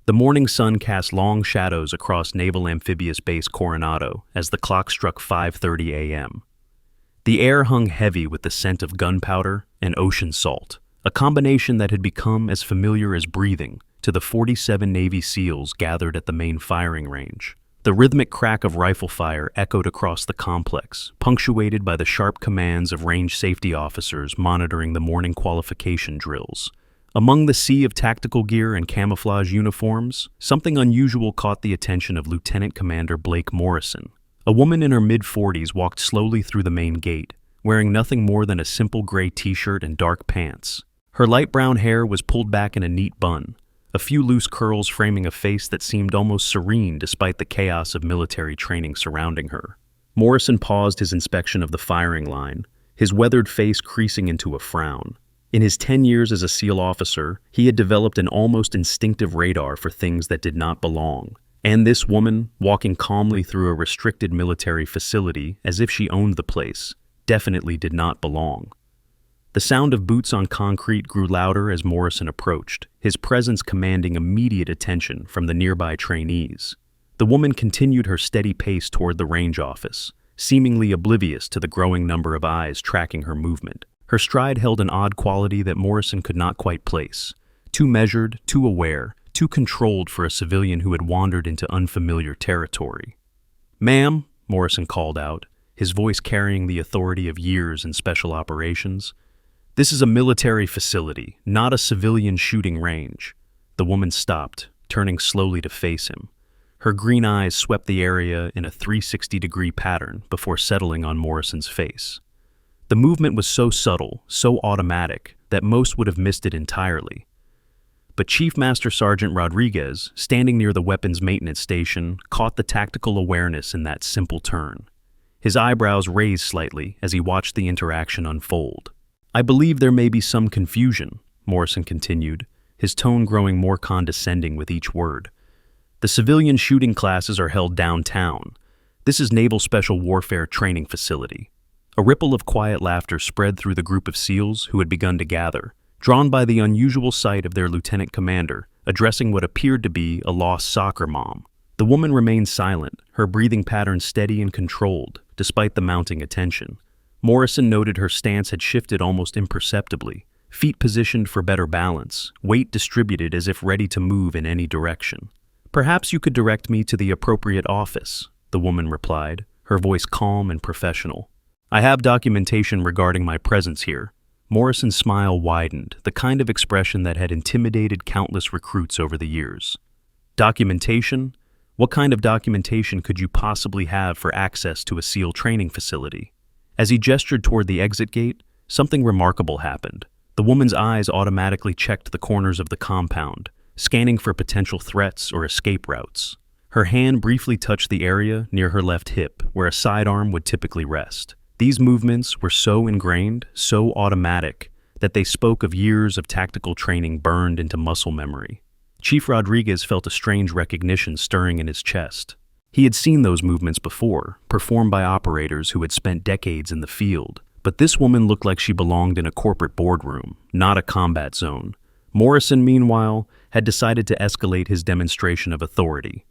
The morning sun cast long shadows across Naval Amphibious Base Coronado as the clock struck 5:30 a.m. The air hung heavy with the scent of gunpowder and ocean salt, a combination that had become as familiar as breathing to the 47 Navy SEALs gathered at the main firing range. The rhythmic crack of rifle fire echoed across the complex, punctuated by the sharp commands of range safety officers monitoring the morning qualification drills. Among the sea of tactical gear and camouflage uniforms, something unusual caught the attention of Lieutenant Commander Blake Morrison. A woman in her mid-40s walked slowly through the main gate, wearing nothing more than a simple gray t-shirt and dark pants. Her light brown hair was pulled back in a neat bun, a few loose curls framing a face that seemed almost serene despite the chaos of military training surrounding her. Morrison paused his inspection of the firing line, his weathered face creasing into a frown. In his 10 years as a SEAL officer, he had developed an almost instinctive radar for things that did not belong. And this woman, walking calmly through a restricted military facility as if she owned the place, definitely did not belong. The sound of boots on concrete grew louder as Morrison approached, his presence commanding immediate attention from the nearby trainees. The woman continued her steady pace toward the range office, seemingly oblivious to the growing number of eyes tracking her movement. Her stride held an odd quality that Morrison could not quite place. Too measured, too aware, too controlled for a civilian who had wandered into unfamiliar territory. "Ma'am," Morrison called out, his voice carrying the authority of years in special operations. "This is a military facility, not a civilian shooting range." The woman stopped, turning slowly to face him. Her green eyes swept the area in a 360-degree pattern before settling on Morrison's face. The movement was so subtle, so automatic, that most would have missed it entirely. But Chief Master Sergeant Rodriguez, standing near the weapons maintenance station, caught the tactical awareness in that simple turn. His eyebrows raised slightly as he watched the interaction unfold. "I believe there may be some confusion," Morrison continued, his tone growing more condescending with each word. "The civilian shooting classes are held downtown. This is Naval Special Warfare Training Facility." A ripple of quiet laughter spread through the group of SEALs who had begun to gather, drawn by the unusual sight of their lieutenant commander addressing what appeared to be a lost soccer mom. The woman remained silent, her breathing pattern steady and controlled, despite the mounting attention. Morrison noted her stance had shifted almost imperceptibly, feet positioned for better balance, weight distributed as if ready to move in any direction. "Perhaps you could direct me to the appropriate office," the woman replied, her voice calm and professional. "I have documentation regarding my presence here." Morrison's smile widened, the kind of expression that had intimidated countless recruits over the years. "Documentation? What kind of documentation could you possibly have for access to a SEAL training facility?" As he gestured toward the exit gate, something remarkable happened. The woman's eyes automatically checked the corners of the compound, scanning for potential threats or escape routes. Her hand briefly touched the area near her left hip, where a sidearm would typically rest. These movements were so ingrained, so automatic, that they spoke of years of tactical training burned into muscle memory. Chief Rodriguez felt a strange recognition stirring in his chest. He had seen those movements before, performed by operators who had spent decades in the field, but this woman looked like she belonged in a corporate boardroom, not a combat zone. Morrison, meanwhile, had decided to escalate his demonstration of authority.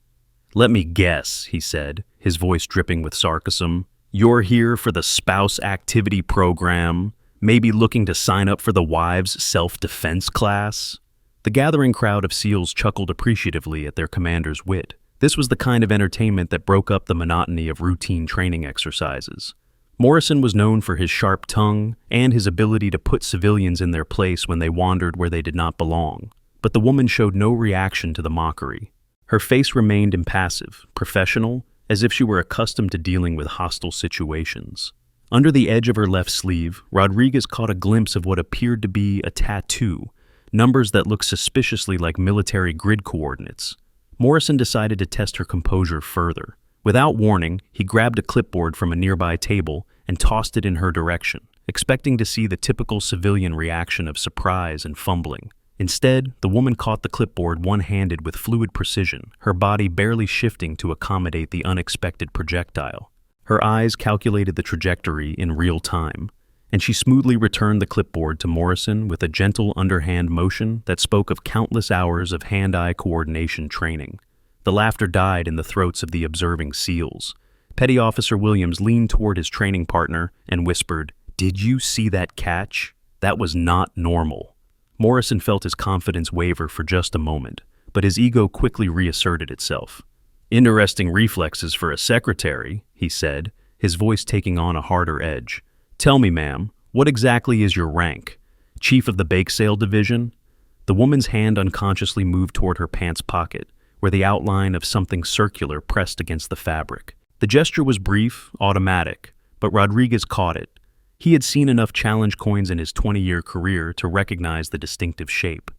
"Let me guess," he said, his voice dripping with sarcasm. "You're here for the spouse activity program, maybe looking to sign up for the wives' self-defense class?" The gathering crowd of SEALs chuckled appreciatively at their commander's wit. This was the kind of entertainment that broke up the monotony of routine training exercises. Morrison was known for his sharp tongue and his ability to put civilians in their place when they wandered where they did not belong. But the woman showed no reaction to the mockery. Her face remained impassive, professional, as if she were accustomed to dealing with hostile situations. Under the edge of her left sleeve, Rodriguez caught a glimpse of what appeared to be a tattoo, numbers that looked suspiciously like military grid coordinates. Morrison decided to test her composure further. Without warning, he grabbed a clipboard from a nearby table and tossed it in her direction, expecting to see the typical civilian reaction of surprise and fumbling. Instead, the woman caught the clipboard one-handed with fluid precision, her body barely shifting to accommodate the unexpected projectile. Her eyes calculated the trajectory in real time, and she smoothly returned the clipboard to Morrison with a gentle underhand motion that spoke of countless hours of hand-eye coordination training. The laughter died in the throats of the observing SEALs. Petty Officer Williams leaned toward his training partner and whispered, "Did you see that catch? That was not normal." Morrison felt his confidence waver for just a moment, but his ego quickly reasserted itself. "Interesting reflexes for a secretary," he said, his voice taking on a harder edge. "Tell me, ma'am, what exactly is your rank? Chief of the bake sale division?" The woman's hand unconsciously moved toward her pants pocket, where the outline of something circular pressed against the fabric. The gesture was brief, automatic, but Rodriguez caught it. He had seen enough challenge coins in his 20-year career to recognize the distinctive shape.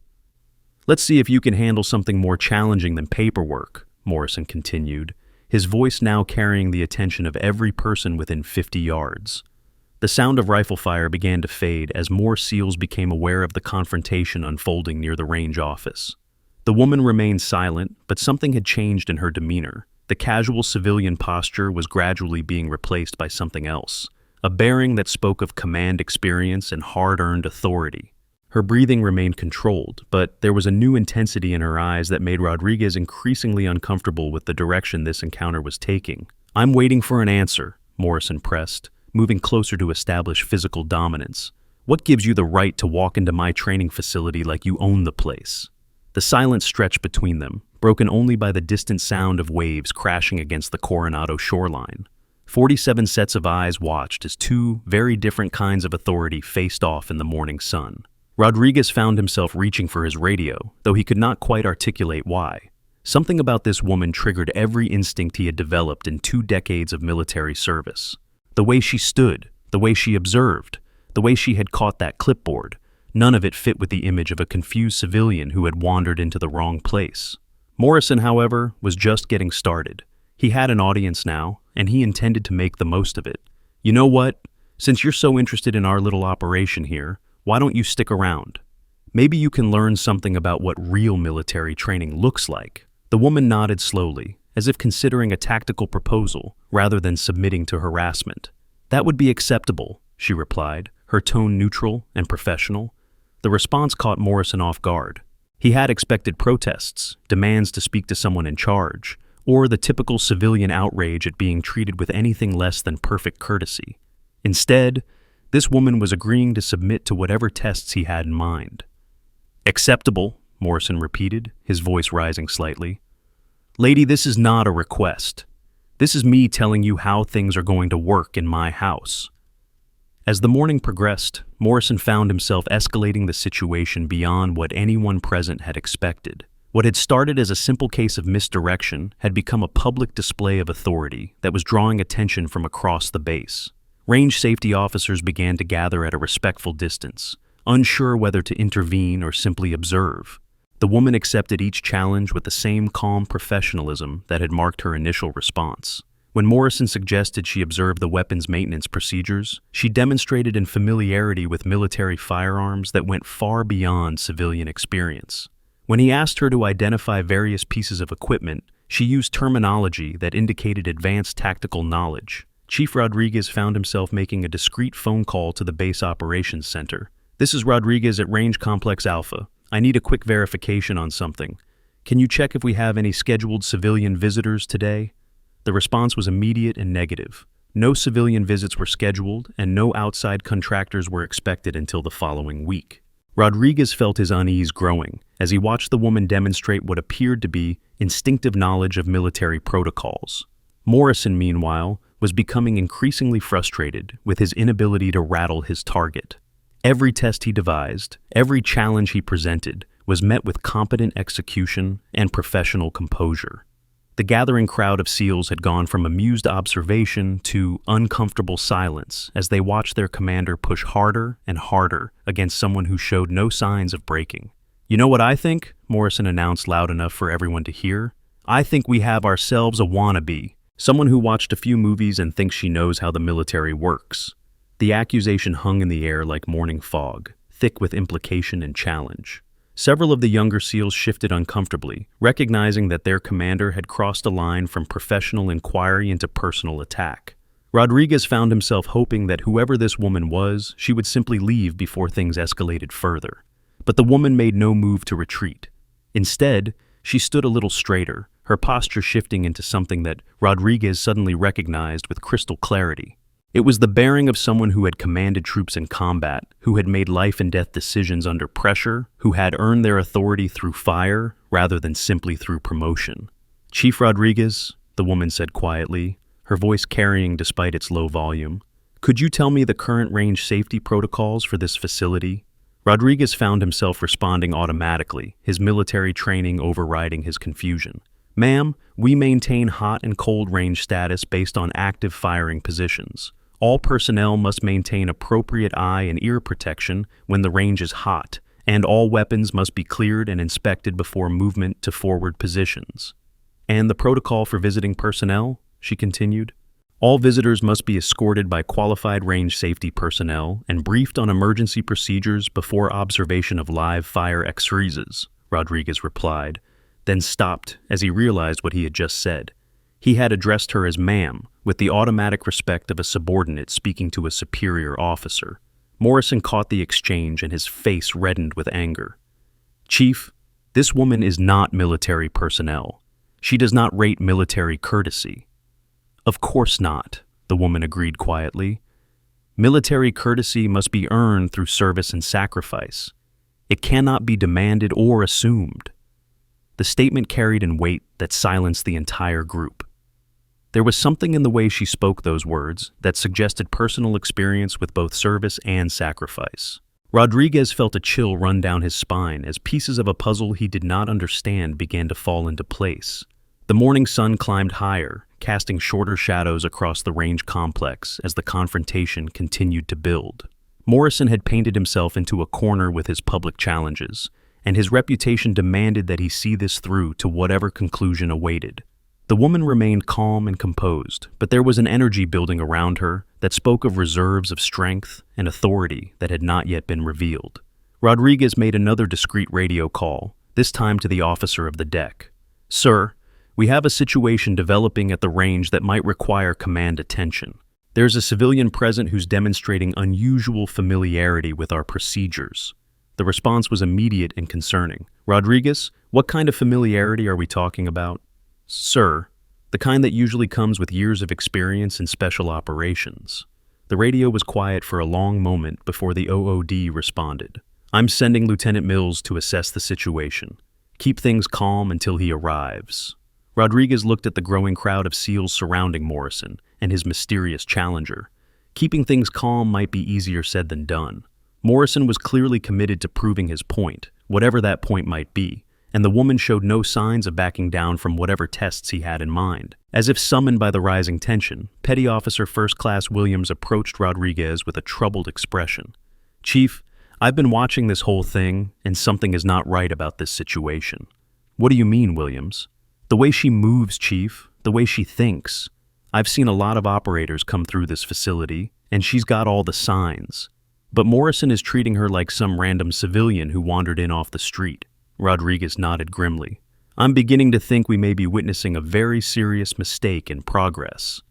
"Let's see if you can handle something more challenging than paperwork," Morrison continued, his voice now carrying the attention of every person within 50 yards. The sound of rifle fire began to fade as more SEALs became aware of the confrontation unfolding near the range office. The woman remained silent, but something had changed in her demeanor. The casual civilian posture was gradually being replaced by something else, a bearing that spoke of command experience and hard-earned authority. Her breathing remained controlled, but there was a new intensity in her eyes that made Rodriguez increasingly uncomfortable with the direction this encounter was taking. "I'm waiting for an answer," Morrison pressed, moving closer to establish physical dominance. "What gives you the right to walk into my training facility like you own the place?" The silence stretched between them, broken only by the distant sound of waves crashing against the Coronado shoreline. 47 sets of eyes watched as two very different kinds of authority faced off in the morning sun. Rodriguez found himself reaching for his radio, though he could not quite articulate why. Something about this woman triggered every instinct he had developed in 2 decades of military service. The way she stood, the way she observed, the way she had caught that clipboard, none of it fit with the image of a confused civilian who had wandered into the wrong place. Morrison, however, was just getting started. He had an audience now, and he intended to make the most of it. "You know what? Since you're so interested in our little operation here, why don't you stick around? Maybe you can learn something about what real military training looks like." The woman nodded slowly, as if considering a tactical proposal rather than submitting to harassment. "That would be acceptable," she replied, her tone neutral and professional. The response caught Morrison off guard. He had expected protests, demands to speak to someone in charge, or the typical civilian outrage at being treated with anything less than perfect courtesy. Instead, this woman was agreeing to submit to whatever tests he had in mind. "Acceptable," Morrison repeated, his voice rising slightly. "Lady, this is not a request. This is me telling you how things are going to work in my house." As the morning progressed, Morrison found himself escalating the situation beyond what anyone present had expected. What had started as a simple case of misdirection had become a public display of authority that was drawing attention from across the base. Range safety officers began to gather at a respectful distance, unsure whether to intervene or simply observe. The woman accepted each challenge with the same calm professionalism that had marked her initial response. When Morrison suggested she observe the weapons maintenance procedures, she demonstrated a familiarity with military firearms that went far beyond civilian experience. When he asked her to identify various pieces of equipment, she used terminology that indicated advanced tactical knowledge. Chief Rodriguez found himself making a discreet phone call to the base operations center. "This is Rodriguez at Range Complex Alpha. I need a quick verification on something. Can you check if we have any scheduled civilian visitors today?" The response was immediate and negative. No civilian visits were scheduled, and no outside contractors were expected until the following week. Rodriguez felt his unease growing as he watched the woman demonstrate what appeared to be instinctive knowledge of military protocols. Morrison, meanwhile, was becoming increasingly frustrated with his inability to rattle his target. Every test he devised, every challenge he presented, was met with competent execution and professional composure. The gathering crowd of SEALs had gone from amused observation to uncomfortable silence as they watched their commander push harder and harder against someone who showed no signs of breaking. "You know what I think?" Morrison announced loud enough for everyone to hear. "I think we have ourselves a wannabe, someone who watched a few movies and thinks she knows how the military works." The accusation hung in the air like morning fog, thick with implication and challenge. Several of the younger SEALs shifted uncomfortably, recognizing that their commander had crossed a line from professional inquiry into personal attack. Rodriguez found himself hoping that whoever this woman was, she would simply leave before things escalated further. But the woman made no move to retreat. Instead, she stood a little straighter, her posture shifting into something that Rodriguez suddenly recognized with crystal clarity. It was the bearing of someone who had commanded troops in combat, who had made life-and-death decisions under pressure, who had earned their authority through fire rather than simply through promotion. "Chief Rodriguez," the woman said quietly, her voice carrying despite its low volume, "could you tell me the current range safety protocols for this facility?" Rodriguez found himself responding automatically, his military training overriding his confusion. "Ma'am, we maintain hot and cold range status based on active firing positions. All personnel must maintain appropriate eye and ear protection when the range is hot, and all weapons must be cleared and inspected before movement to forward positions." "And the protocol for visiting personnel?" she continued. "All visitors must be escorted by qualified range safety personnel and briefed on emergency procedures before observation of live fire exeresis," Rodriguez replied, then stopped as he realized what he had just said. He had addressed her as ma'am, with the automatic respect of a subordinate speaking to a superior officer. Morrison caught the exchange and his face reddened with anger. "Chief, this woman is not military personnel. She does not rate military courtesy." "Of course not," the woman agreed quietly. "Military courtesy must be earned through service and sacrifice. It cannot be demanded or assumed." The statement carried in weight that silenced the entire group. There was something in the way she spoke those words that suggested personal experience with both service and sacrifice. Rodriguez felt a chill run down his spine as pieces of a puzzle he did not understand began to fall into place. The morning sun climbed higher, casting shorter shadows across the range complex as the confrontation continued to build. Morrison had painted himself into a corner with his public challenges, and his reputation demanded that he see this through to whatever conclusion awaited. The woman remained calm and composed, but there was an energy building around her that spoke of reserves of strength and authority that had not yet been revealed. Rodriguez made another discreet radio call, this time to the officer of the deck. "Sir, we have a situation developing at the range that might require command attention. There's a civilian present who's demonstrating unusual familiarity with our procedures." The response was immediate and concerning. "Rodriguez, what kind of familiarity are we talking about?" "Sir, the kind that usually comes with years of experience in special operations." The radio was quiet for a long moment before the OOD responded. "I'm sending Lieutenant Mills to assess the situation. Keep things calm until he arrives." Rodriguez looked at the growing crowd of SEALs surrounding Morrison and his mysterious challenger. Keeping things calm might be easier said than done. Morrison was clearly committed to proving his point, whatever that point might be, and the woman showed no signs of backing down from whatever tests he had in mind. As if summoned by the rising tension, Petty Officer First Class Williams approached Rodriguez with a troubled expression. "Chief, I've been watching this whole thing, and something is not right about this situation." "What do you mean, Williams?" "The way she moves, Chief, the way she thinks. I've seen a lot of operators come through this facility, and she's got all the signs. But Morrison is treating her like some random civilian who wandered in off the street." Rodriguez nodded grimly. "I'm beginning to think we may be witnessing a very serious mistake in progress."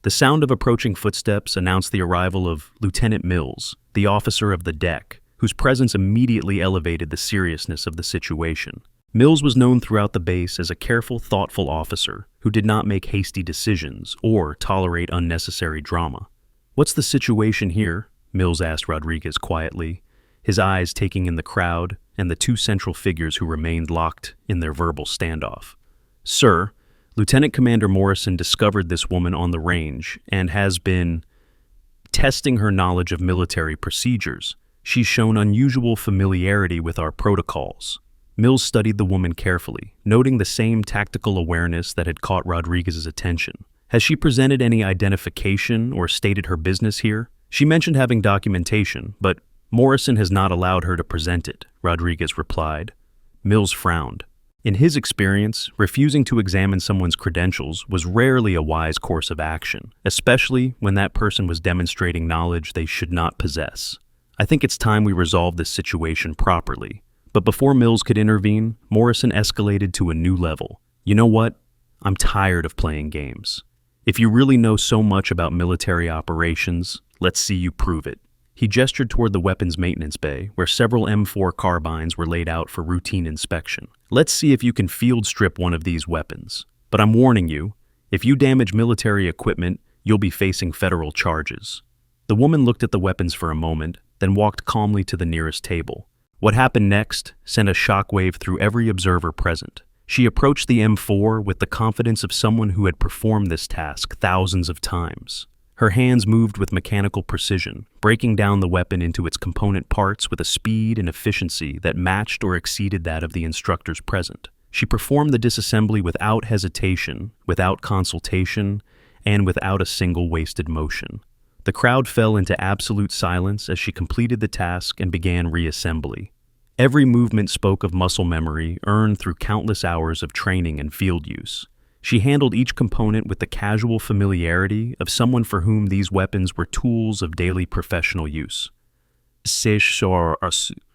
The sound of approaching footsteps announced the arrival of Lieutenant Mills, the officer of the deck, whose presence immediately elevated the seriousness of the situation. Mills was known throughout the base as a careful, thoughtful officer who did not make hasty decisions or tolerate unnecessary drama. "What's the situation here?" Mills asked Rodriguez quietly, his eyes taking in the crowd and the two central figures who remained locked in their verbal standoff. "Sir, Lieutenant Commander Morrison discovered this woman on the range and has been testing her knowledge of military procedures. She's shown unusual familiarity with our protocols." Mills studied the woman carefully, noting the same tactical awareness that had caught Rodriguez's attention. "Has she presented any identification or stated her business here?" "She mentioned having documentation, but Morrison has not allowed her to present it," Rodriguez replied. Mills frowned. In his experience, refusing to examine someone's credentials was rarely a wise course of action, especially when that person was demonstrating knowledge they should not possess. "I think it's time we resolve this situation properly." But before Mills could intervene, Morrison escalated to a new level. "You know what? I'm tired of playing games. If you really know so much about military operations, let's see you prove it. He gestured toward the weapons maintenance bay, where several M4 carbines were laid out for routine inspection. Let's see if you can field strip one of these weapons. But I'm warning you, if you damage military equipment, you'll be facing federal charges. The woman looked at the weapons for a moment, then walked calmly to the nearest table. What happened next sent a shockwave through every observer present. She approached the M4 with the confidence of someone who had performed this task thousands of times. Her hands moved with mechanical precision, breaking down the weapon into its component parts with a speed and efficiency that matched or exceeded that of the instructors present. She performed the disassembly without hesitation, without consultation, and without a single wasted motion. The crowd fell into absolute silence as she completed the task and began reassembly. Every movement spoke of muscle memory earned through countless hours of training and field use. She handled each component with the casual familiarity of someone for whom these weapons were tools of daily professional use,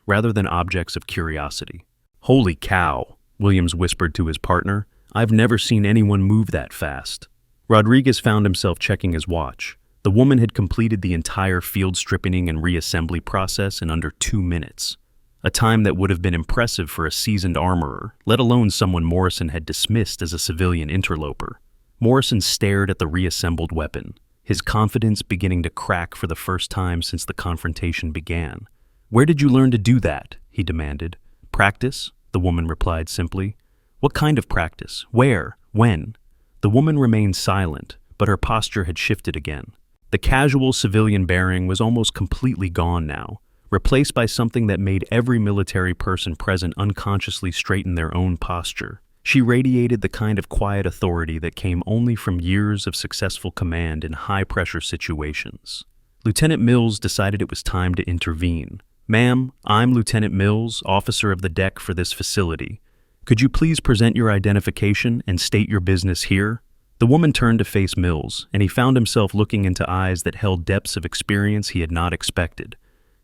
rather than objects of curiosity. "Holy cow," Williams whispered to his partner. "I've never seen anyone move that fast." Rodriguez found himself checking his watch. The woman had completed the entire field stripping and reassembly process in under 2 minutes, a time that would have been impressive for a seasoned armorer, let alone someone Morrison had dismissed as a civilian interloper. Morrison stared at the reassembled weapon, his confidence beginning to crack for the first time since the confrontation began. "Where did you learn to do that?" he demanded. "Practice," the woman replied simply. "What kind of practice? Where? When?" The woman remained silent, but her posture had shifted again. The casual civilian bearing was almost completely gone now, replaced by something that made every military person present unconsciously straighten their own posture. She radiated the kind of quiet authority that came only from years of successful command in high-pressure situations. Lieutenant Mills decided it was time to intervene. "Ma'am, I'm Lieutenant Mills, officer of the deck for this facility. Could you please present your identification and state your business here?" The woman turned to face Mills, and he found himself looking into eyes that held depths of experience he had not expected.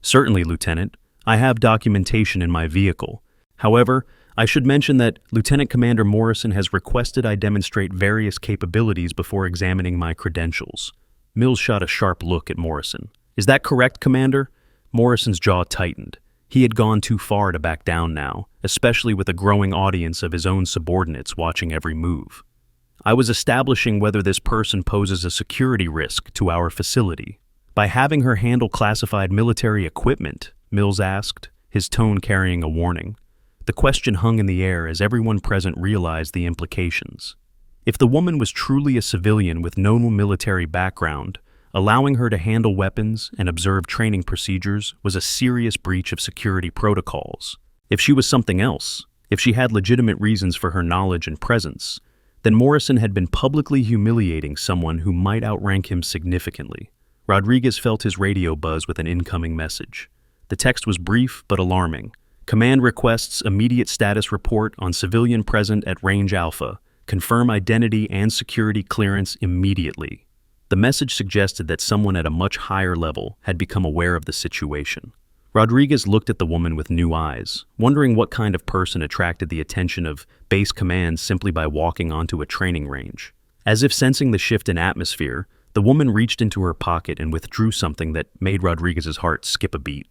"Certainly, Lieutenant. I have documentation in my vehicle. However, I should mention that Lieutenant Commander Morrison has requested I demonstrate various capabilities before examining my credentials." Mills shot a sharp look at Morrison. "Is that correct, Commander?" Morrison's jaw tightened. He had gone too far to back down now, especially with a growing audience of his own subordinates watching every move. "I was establishing whether this person poses a security risk to our facility." "By having her handle classified military equipment?" Mills asked, his tone carrying a warning. The question hung in the air as everyone present realized the implications. If the woman was truly a civilian with no military background, allowing her to handle weapons and observe training procedures was a serious breach of security protocols. If she was something else, if she had legitimate reasons for her knowledge and presence, then Morrison had been publicly humiliating someone who might outrank him significantly. Rodriguez felt his radio buzz with an incoming message. The text was brief but alarming. "Command requests immediate status report on civilian present at Range Alpha. Confirm identity and security clearance immediately." The message suggested that someone at a much higher level had become aware of the situation. Rodriguez looked at the woman with new eyes, wondering what kind of person attracted the attention of base command simply by walking onto a training range. As if sensing the shift in atmosphere, the woman reached into her pocket and withdrew something that made Rodriguez's heart skip a beat.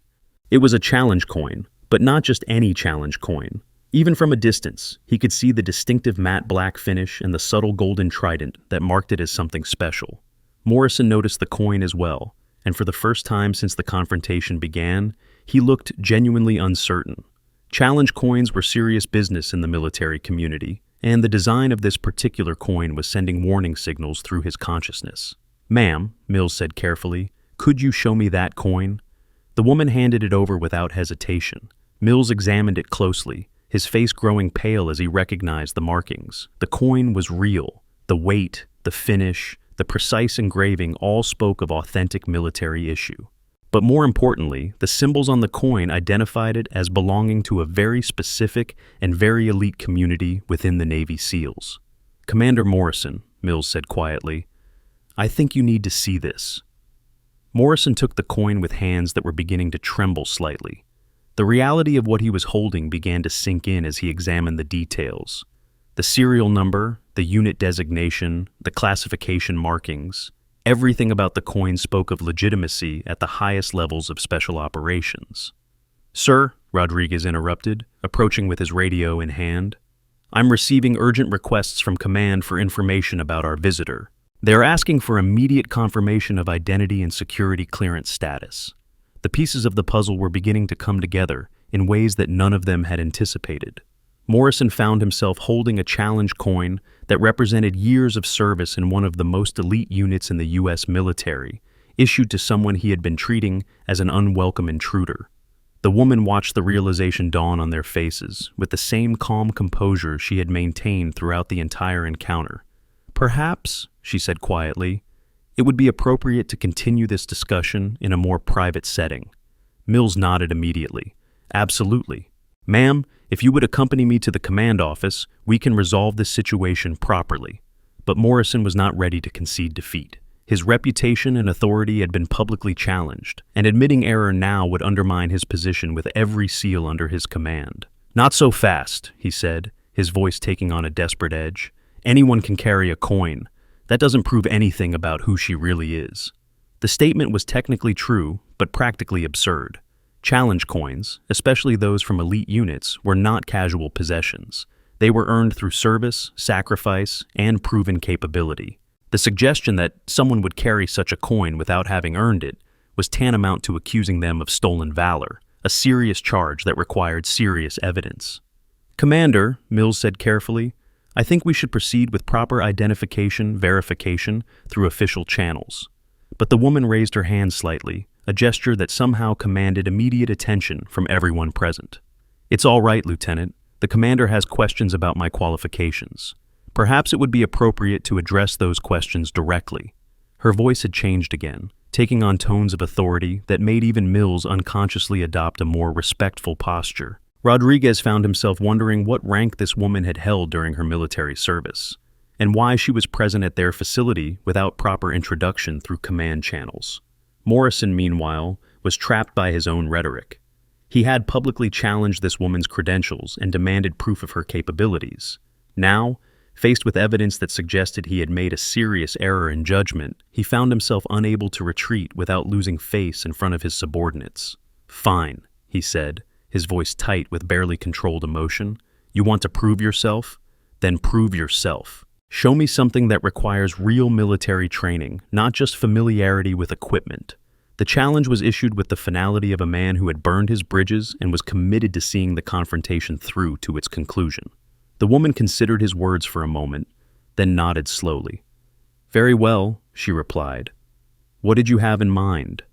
It was a challenge coin, but not just any challenge coin. Even from a distance, he could see the distinctive matte black finish and the subtle golden trident that marked it as something special. Morrison noticed the coin as well, and for the first time since the confrontation began, he looked genuinely uncertain. Challenge coins were serious business in the military community, and the design of this particular coin was sending warning signals through his consciousness. "Ma'am," Mills said carefully, "could you show me that coin?" The woman handed it over without hesitation. Mills examined it closely, his face growing pale as he recognized the markings. The coin was real. The weight, the finish, the precise engraving all spoke of authentic military issue. But more importantly, the symbols on the coin identified it as belonging to a very specific and very elite community within the Navy SEALs. "Commander Morrison," Mills said quietly, "I think you need to see this." Morrison took the coin with hands that were beginning to tremble slightly. The reality of what he was holding began to sink in as he examined the details. The serial number, the unit designation, the classification markings, everything about the coin spoke of legitimacy at the highest levels of special operations. "Sir," Rodriguez interrupted, approaching with his radio in hand, "I'm receiving urgent requests from command for information about our visitor. They're asking for immediate confirmation of identity and security clearance status." The pieces of the puzzle were beginning to come together in ways that none of them had anticipated. Morrison found himself holding a challenge coin that represented years of service in one of the most elite units in the U.S. military, issued to someone he had been treating as an unwelcome intruder. The woman watched the realization dawn on their faces with the same calm composure she had maintained throughout the entire encounter. "Perhaps," she said quietly, "it would be appropriate to continue this discussion in a more private setting." Mills nodded immediately. "Absolutely. Ma'am, if you would accompany me to the command office, we can resolve this situation properly." But Morrison was not ready to concede defeat. His reputation and authority had been publicly challenged, and admitting error now would undermine his position with every SEAL under his command. "Not so fast," he said, his voice taking on a desperate edge. "Anyone can carry a coin. That doesn't prove anything about who she really is." The statement was technically true, but practically absurd. Challenge coins, especially those from elite units, were not casual possessions. They were earned through service, sacrifice, and proven capability. The suggestion that someone would carry such a coin without having earned it was tantamount to accusing them of stolen valor, a serious charge that required serious evidence. "Commander," Mills said carefully, "I think we should proceed with proper identification verification through official channels." But the woman raised her hand slightly, a gesture that somehow commanded immediate attention from everyone present. "It's all right, Lieutenant. The commander has questions about my qualifications. Perhaps it would be appropriate to address those questions directly." Her voice had changed again, taking on tones of authority that made even Mills unconsciously adopt a more respectful posture. Rodriguez found himself wondering what rank this woman had held during her military service, and why she was present at their facility without proper introduction through command channels. Morrison, meanwhile, was trapped by his own rhetoric. He had publicly challenged this woman's credentials and demanded proof of her capabilities. Now, faced with evidence that suggested he had made a serious error in judgment, he found himself unable to retreat without losing face in front of his subordinates. "Fine," he said, his voice tight with barely controlled emotion. "You want to prove yourself? Then prove yourself. Show me something that requires real military training, not just familiarity with equipment." The challenge was issued with the finality of a man who had burned his bridges and was committed to seeing the confrontation through to its conclusion. The woman considered his words for a moment, then nodded slowly. "Very well," she replied. "What did you have in mind?"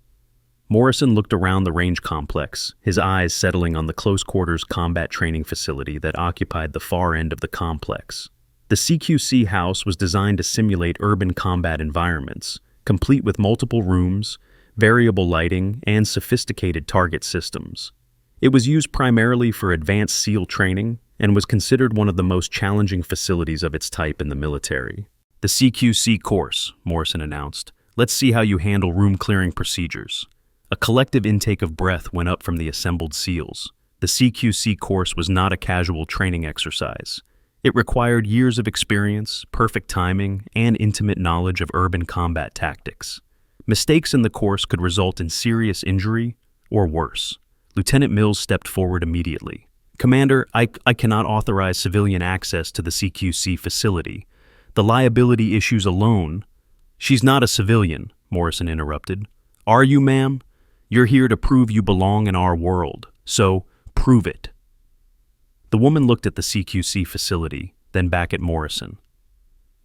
Morrison looked around the range complex, his eyes settling on the close-quarters combat training facility that occupied the far end of the complex. The CQC house was designed to simulate urban combat environments, complete with multiple rooms, variable lighting, and sophisticated target systems. It was used primarily for advanced SEAL training and was considered one of the most challenging facilities of its type in the military. "The CQC course," Morrison announced. "Let's see how you handle room-clearing procedures." A collective intake of breath went up from the assembled SEALs. The CQC course was not a casual training exercise. It required years of experience, perfect timing, and intimate knowledge of urban combat tactics. Mistakes in the course could result in serious injury or worse. Lieutenant Mills stepped forward immediately. "Commander, I cannot authorize civilian access to the CQC facility. The liability issues alone—" "She's not a civilian," Morrison interrupted. "Are you, ma'am? You're here to prove you belong in our world, so prove it." The woman looked at the CQC facility, then back at Morrison.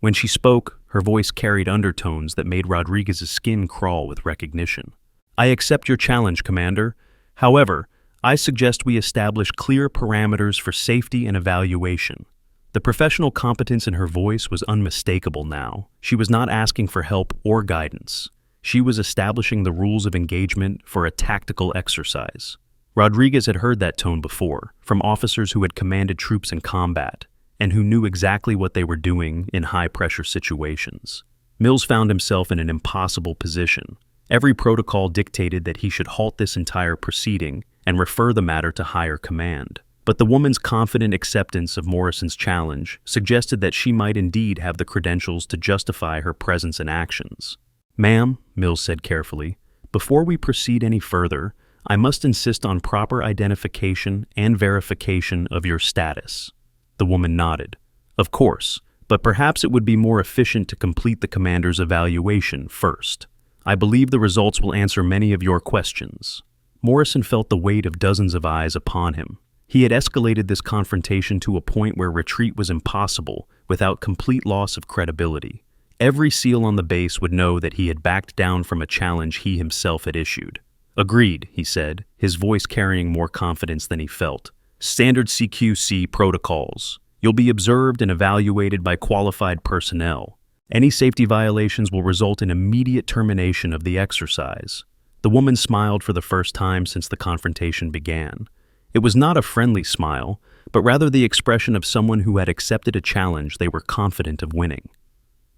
When she spoke, her voice carried undertones that made Rodriguez's skin crawl with recognition. "I accept your challenge, Commander. However, I suggest we establish clear parameters for safety and evaluation." The professional competence in her voice was unmistakable now. She was not asking for help or guidance. She was establishing the rules of engagement for a tactical exercise. Rodriguez had heard that tone before, from officers who had commanded troops in combat, and who knew exactly what they were doing in high-pressure situations. Mills found himself in an impossible position. Every protocol dictated that he should halt this entire proceeding and refer the matter to higher command. But the woman's confident acceptance of Morrison's challenge suggested that she might indeed have the credentials to justify her presence and actions. "Ma'am," Mills said carefully, "before we proceed any further, I must insist on proper identification and verification of your status." The woman nodded. "Of course, but perhaps it would be more efficient to complete the commander's evaluation first. I believe the results will answer many of your questions." Morrison felt the weight of dozens of eyes upon him. He had escalated this confrontation to a point where retreat was impossible without complete loss of credibility. Every SEAL on the base would know that he had backed down from a challenge he himself had issued. "Agreed," he said, his voice carrying more confidence than he felt. "Standard CQC protocols. You'll be observed and evaluated by qualified personnel. Any safety violations will result in immediate termination of the exercise." The woman smiled for the first time since the confrontation began. It was not a friendly smile, but rather the expression of someone who had accepted a challenge they were confident of winning.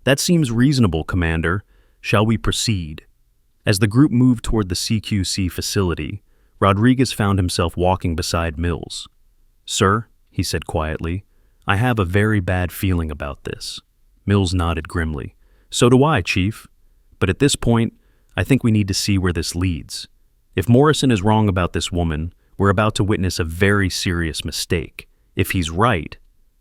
"That seems reasonable, Commander. Shall we proceed?" As the group moved toward the CQC facility, Rodriguez found himself walking beside Mills. "Sir," he said quietly, "I have a very bad feeling about this." Mills nodded grimly. "So do I, Chief. But at this point, I think we need to see where this leads. If Morrison is wrong about this woman, we're about to witness a very serious mistake. If he's right—"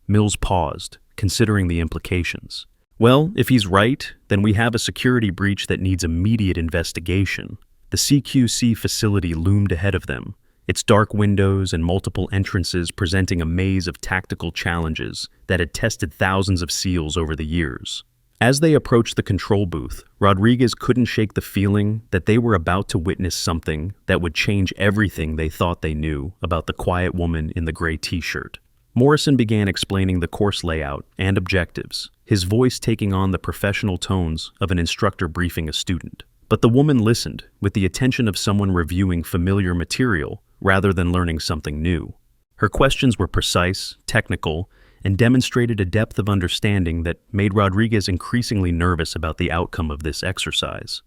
Mills paused, considering the implications. "Well, if he's right, then we have a security breach that needs immediate investigation." The CQC facility loomed ahead of them, its dark windows and multiple entrances presenting a maze of tactical challenges that had tested thousands of SEALs over the years. As they approached the control booth, Rodriguez couldn't shake the feeling that they were about to witness something that would change everything they thought they knew about the quiet woman in the gray t-shirt. Morrison began explaining the course layout and objectives, his voice taking on the professional tones of an instructor briefing a student. But the woman listened with the attention of someone reviewing familiar material rather than learning something new. Her questions were precise, technical, and demonstrated a depth of understanding that made Rodriguez increasingly nervous about the outcome of this exercise.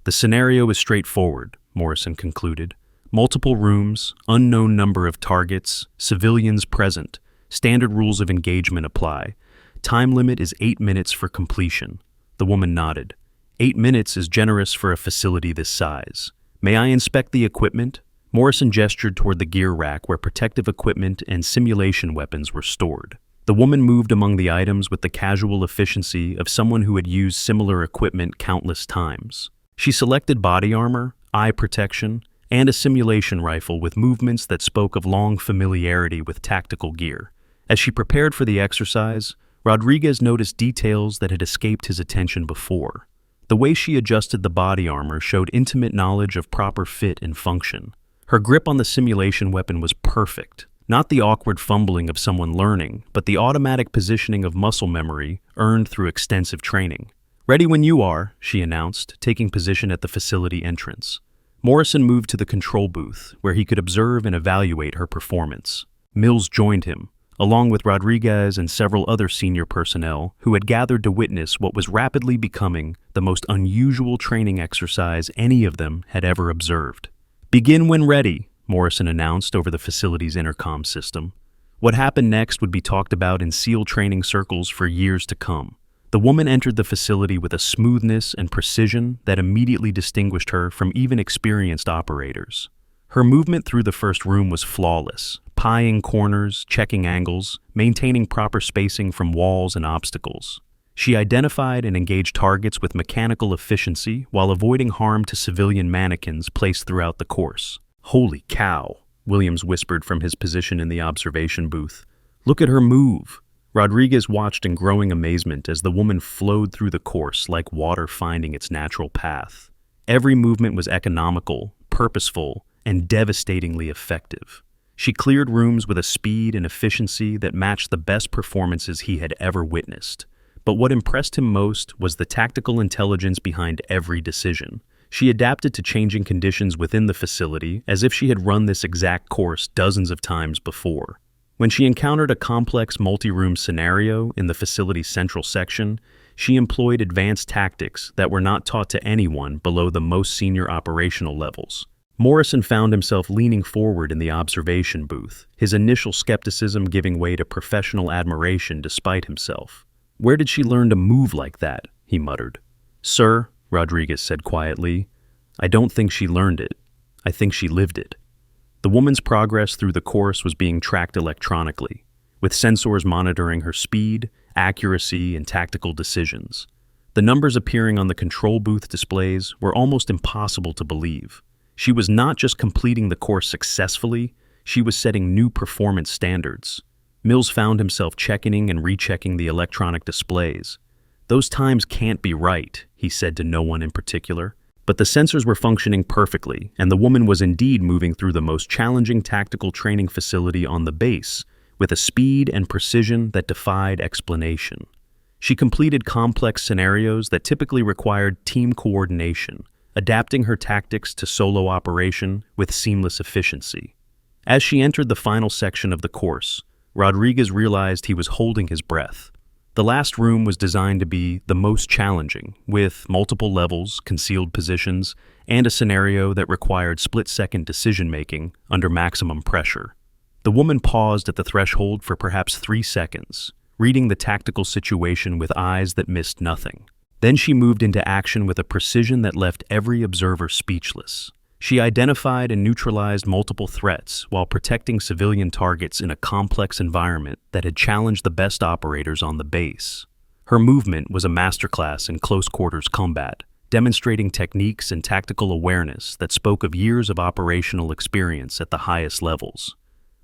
"The scenario is straightforward," Morrison concluded. "Multiple rooms, unknown number of targets, civilians present. Standard rules of engagement apply. Time limit is 8 minutes for completion." The woman nodded. 8 minutes is generous for a facility this size. "May I inspect the equipment?" Morrison gestured toward the gear rack where protective equipment and simulation weapons were stored. The woman moved among the items with the casual efficiency of someone who had used similar equipment countless times. She selected body armor, eye protection, and a simulation rifle with movements that spoke of long familiarity with tactical gear. As she prepared for the exercise, Rodriguez noticed details that had escaped his attention before. The way she adjusted the body armor showed intimate knowledge of proper fit and function. Her grip on the simulation weapon was perfect. Not the awkward fumbling of someone learning, but the automatic positioning of muscle memory earned through extensive training. "Ready when you are," she announced, taking position at the facility entrance. Morrison moved to the control booth, where he could observe and evaluate her performance. Mills joined him, along with Rodriguez and several other senior personnel who had gathered to witness what was rapidly becoming the most unusual training exercise any of them had ever observed. "Begin when ready," Morrison announced over the facility's intercom system. What happened next would be talked about in SEAL training circles for years to come. The woman entered the facility with a smoothness and precision that immediately distinguished her from even experienced operators. Her movement through the first room was flawless, pieing corners, checking angles, maintaining proper spacing from walls and obstacles. She identified and engaged targets with mechanical efficiency while avoiding harm to civilian mannequins placed throughout the course. "Holy cow," Williams whispered from his position in the observation booth. "Look at her move." Rodriguez watched in growing amazement as the woman flowed through the course like water finding its natural path. Every movement was economical, purposeful, and devastatingly effective. She cleared rooms with a speed and efficiency that matched the best performances he had ever witnessed. But what impressed him most was the tactical intelligence behind every decision. She adapted to changing conditions within the facility as if she had run this exact course dozens of times before. When she encountered a complex multi-room scenario in the facility's central section, she employed advanced tactics that were not taught to anyone below the most senior operational levels. Morrison found himself leaning forward in the observation booth, his initial skepticism giving way to professional admiration despite himself. "Where did she learn to move like that?" he muttered. "Sir," Rodriguez said quietly, "I don't think she learned it. I think she lived it." The woman's progress through the course was being tracked electronically, with sensors monitoring her speed, accuracy, and tactical decisions. The numbers appearing on the control booth displays were almost impossible to believe. She was not just completing the course successfully, she was setting new performance standards. Mills found himself checking and rechecking the electronic displays. "Those times can't be right," he said to no one in particular. But the sensors were functioning perfectly, and the woman was indeed moving through the most challenging tactical training facility on the base, with a speed and precision that defied explanation. She completed complex scenarios that typically required team coordination, adapting her tactics to solo operation with seamless efficiency. As she entered the final section of the course, Rodriguez realized he was holding his breath. The last room was designed to be the most challenging, with multiple levels, concealed positions, and a scenario that required split-second decision-making under maximum pressure. The woman paused at the threshold for perhaps 3 seconds, reading the tactical situation with eyes that missed nothing. Then she moved into action with a precision that left every observer speechless. She identified and neutralized multiple threats while protecting civilian targets in a complex environment that had challenged the best operators on the base. Her movement was a masterclass in close-quarters combat, demonstrating techniques and tactical awareness that spoke of years of operational experience at the highest levels.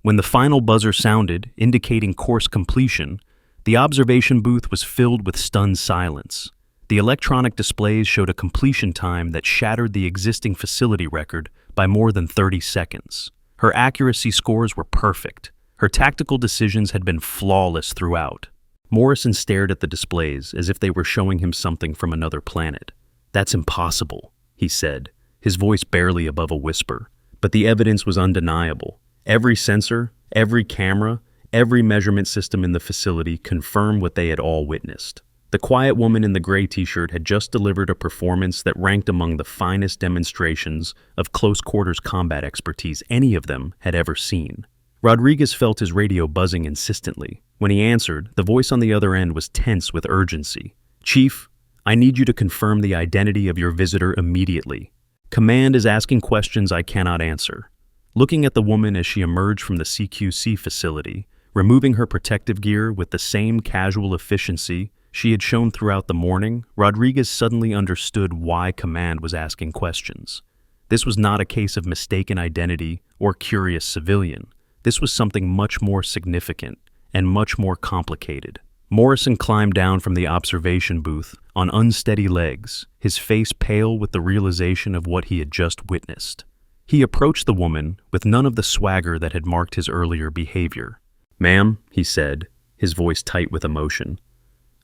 When the final buzzer sounded, indicating course completion, the observation booth was filled with stunned silence. The electronic displays showed a completion time that shattered the existing facility record by more than 30 seconds. Her accuracy scores were perfect. Her tactical decisions had been flawless throughout. Morrison stared at the displays as if they were showing him something from another planet. "That's impossible," he said, his voice barely above a whisper. But the evidence was undeniable. Every sensor, every camera, every measurement system in the facility confirmed what they had all witnessed. The quiet woman in the gray t-shirt had just delivered a performance that ranked among the finest demonstrations of close-quarters combat expertise any of them had ever seen. Rodriguez felt his radio buzzing insistently. When he answered, the voice on the other end was tense with urgency. "Chief, I need you to confirm the identity of your visitor immediately. Command is asking questions I cannot answer." Looking at the woman as she emerged from the CQC facility, removing her protective gear with the same casual efficiency she had shown throughout the morning, Rodriguez suddenly understood why Command was asking questions. This was not a case of mistaken identity or curious civilian. This was something much more significant and much more complicated. Morrison climbed down from the observation booth on unsteady legs, his face pale with the realization of what he had just witnessed. He approached the woman with none of the swagger that had marked his earlier behavior. "Ma'am," he said, his voice tight with emotion,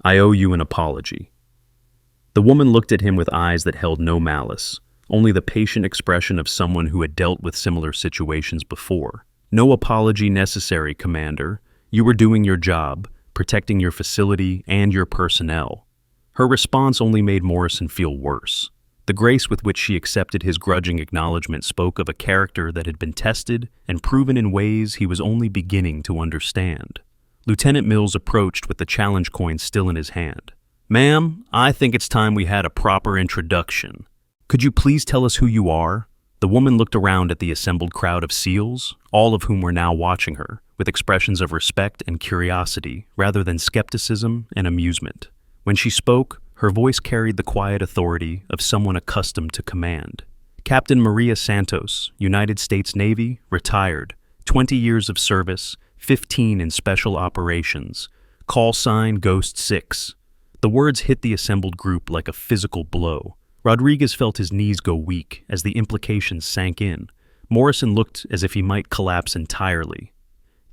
"I owe you an apology." The woman looked at him with eyes that held no malice, only the patient expression of someone who had dealt with similar situations before. "No apology necessary, Commander. You were doing your job, protecting your facility and your personnel." Her response only made Morrison feel worse. The grace with which she accepted his grudging acknowledgement spoke of a character that had been tested and proven in ways he was only beginning to understand. Lieutenant Mills approached with the challenge coin still in his hand. "Ma'am, I think it's time we had a proper introduction. Could you please tell us who you are?" The woman looked around at the assembled crowd of SEALs, all of whom were now watching her, with expressions of respect and curiosity rather than skepticism and amusement. When she spoke, her voice carried the quiet authority of someone accustomed to command. "Captain Maria Santos, United States Navy, retired, 20 years of service, 15 in special operations. Call sign Ghost 6. The words hit the assembled group like a physical blow. Rodriguez felt his knees go weak as the implications sank in. Morrison looked as if he might collapse entirely.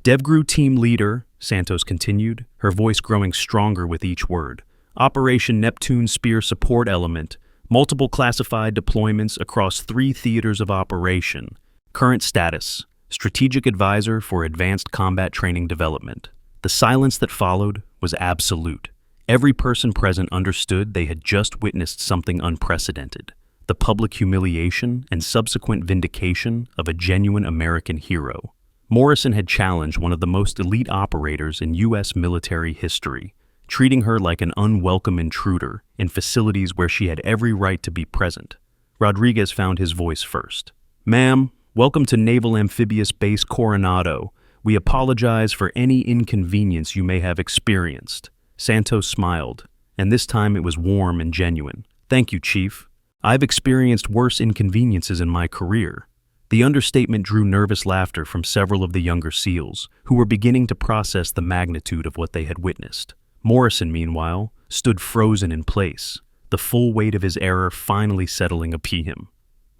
"DevGru team leader," Santos continued, her voice growing stronger with each word. "Operation Neptune Spear support element. Multiple classified deployments across 3 theaters of operation. Current status: Strategic Advisor for Advanced Combat Training Development." The silence that followed was absolute. Every person present understood they had just witnessed something unprecedented. the public humiliation and subsequent vindication of a genuine American hero. Morrison had challenged one of the most elite operators in U.S. military history, treating her like an unwelcome intruder in facilities where she had every right to be present. Rodriguez found his voice first. "Ma'am, welcome to Naval Amphibious Base Coronado. We apologize for any inconvenience you may have experienced." Santos smiled, and this time it was warm and genuine. "Thank you, Chief. I've experienced worse inconveniences in my career." The understatement drew nervous laughter from several of the younger SEALs, who were beginning to process the magnitude of what they had witnessed. Morrison, meanwhile, stood frozen in place, the full weight of his error finally settling upon him.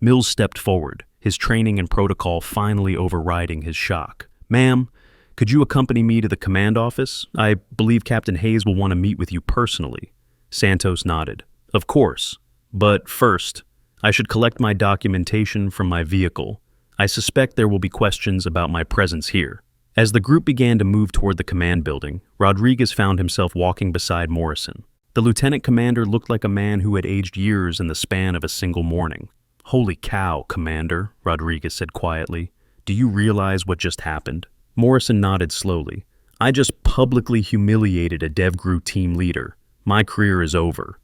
Mills stepped forward, his training and protocol finally overriding his shock. "Ma'am, could you accompany me to the command office? I believe Captain Hayes will want to meet with you personally." Santos nodded. "Of course. But first, I should collect my documentation from my vehicle. I suspect there will be questions about my presence here." As the group began to move toward the command building, Rodriguez found himself walking beside Morrison. The lieutenant commander looked like a man who had aged years in the span of a single morning. "Holy cow, Commander," Rodriguez said quietly. "Do you realize what just happened?" Morrison nodded slowly. "I just publicly humiliated a DevGru team leader. My career is over."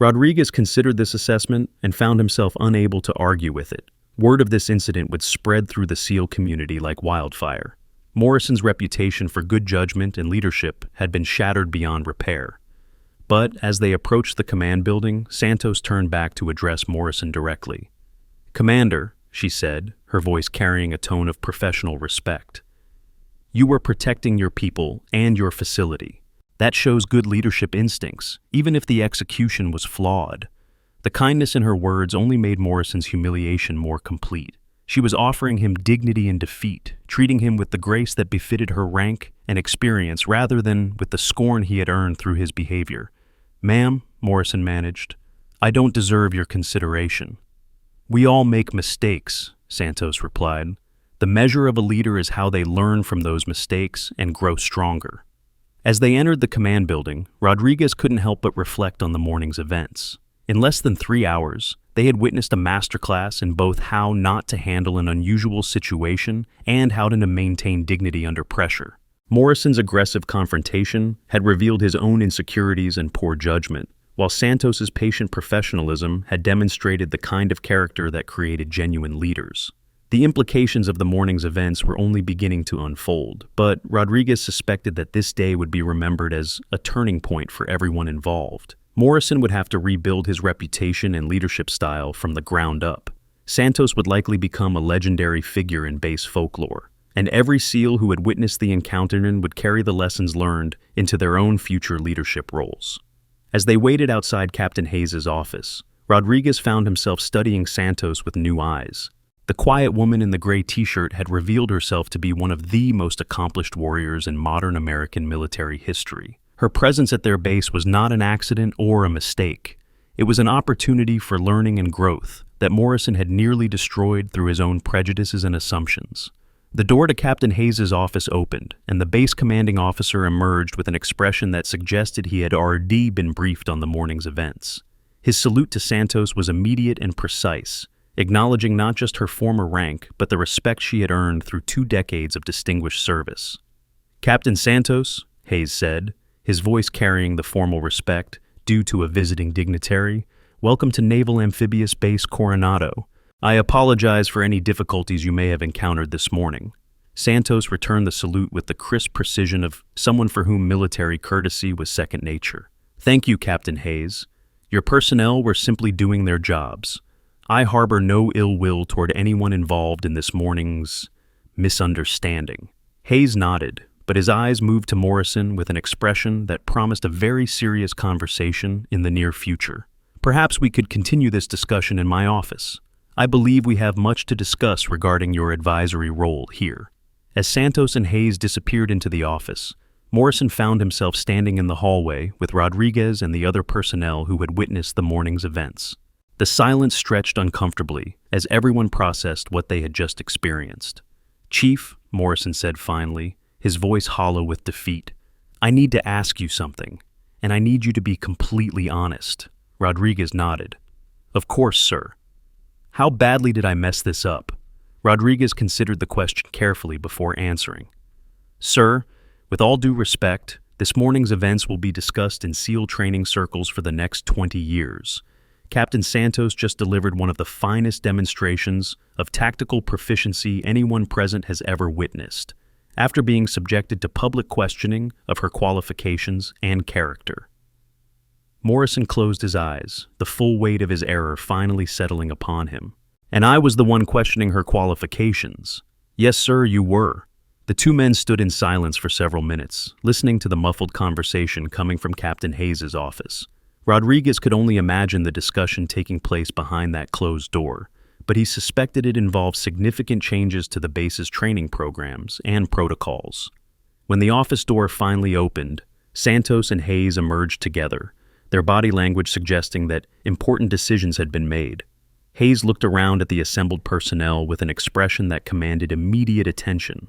Rodriguez considered this assessment and found himself unable to argue with it. Word of this incident would spread through the SEAL community like wildfire. Morrison's reputation for good judgment and leadership had been shattered beyond repair. But as they approached the command building, Santos turned back to address Morrison directly. "Commander," she said, her voice carrying a tone of professional respect, "you were protecting your people and your facility. That shows good leadership instincts, even if the execution was flawed." The kindness in her words only made Morrison's humiliation more complete. She was offering him dignity in defeat, treating him with the grace that befitted her rank and experience rather than with the scorn he had earned through his behavior. "Ma'am," Morrison managed, "I don't deserve your consideration." "We all make mistakes," Santos replied. "The measure of a leader is how they learn from those mistakes and grow stronger." As they entered the command building, Rodriguez couldn't help but reflect on the morning's events. In less than 3 hours, they had witnessed a masterclass in both how not to handle an unusual situation and how to maintain dignity under pressure. Morrison's aggressive confrontation had revealed his own insecurities and poor judgment, while Santos's patient professionalism had demonstrated the kind of character that created genuine leaders. The implications of the morning's events were only beginning to unfold, but Rodriguez suspected that this day would be remembered as a turning point for everyone involved. Morrison would have to rebuild his reputation and leadership style from the ground up. Santos would likely become a legendary figure in base folklore, and every SEAL who had witnessed the encounter would carry the lessons learned into their own future leadership roles. As they waited outside Captain Hayes' office, Rodriguez found himself studying Santos with new eyes. The quiet woman in the gray t-shirt had revealed herself to be one of the most accomplished warriors in modern American military history. Her presence at their base was not an accident or a mistake. It was an opportunity for learning and growth that Morrison had nearly destroyed through his own prejudices and assumptions. The door to Captain Hayes' office opened, and the base commanding officer emerged with an expression that suggested he had already been briefed on the morning's events. His salute to Santos was immediate and precise, acknowledging not just her former rank, but the respect she had earned through 2 decades of distinguished service. "Captain Santos," Hayes said, his voice carrying the formal respect due to a visiting dignitary, "welcome to Naval Amphibious Base Coronado. I apologize for any difficulties you may have encountered this morning." Santos returned the salute with the crisp precision of someone for whom military courtesy was second nature. "Thank you, Captain Hayes. Your personnel were simply doing their jobs. I harbor no ill will toward anyone involved in this morning's misunderstanding." Hayes nodded, but his eyes moved to Morrison with an expression that promised a very serious conversation in the near future. "Perhaps we could continue this discussion in my office. I believe we have much to discuss regarding your advisory role here." As Santos and Hayes disappeared into the office, Morrison found himself standing in the hallway with Rodriguez and the other personnel who had witnessed the morning's events. The silence stretched uncomfortably as everyone processed what they had just experienced. "Chief," Morrison said finally, his voice hollow with defeat, "I need to ask you something, and I need you to be completely honest." Rodriguez nodded. "Of course, sir." How badly did I mess this up? Rodriguez considered the question carefully before answering. Sir, with all due respect, this morning's events will be discussed in SEAL training circles for the next 20 years. Captain Santos just delivered one of the finest demonstrations of tactical proficiency anyone present has ever witnessed, after being subjected to public questioning of her qualifications and character. Morrison closed his eyes, the full weight of his error finally settling upon him. And I was the one questioning her qualifications. Yes, sir, you were. The two men stood in silence for several minutes, listening to the muffled conversation coming from Captain Hayes' office. Rodriguez could only imagine the discussion taking place behind that closed door, but he suspected it involved significant changes to the base's training programs and protocols. When the office door finally opened, Santos and Hayes emerged together, their body language suggesting that important decisions had been made. Hayes looked around at the assembled personnel with an expression that commanded immediate attention.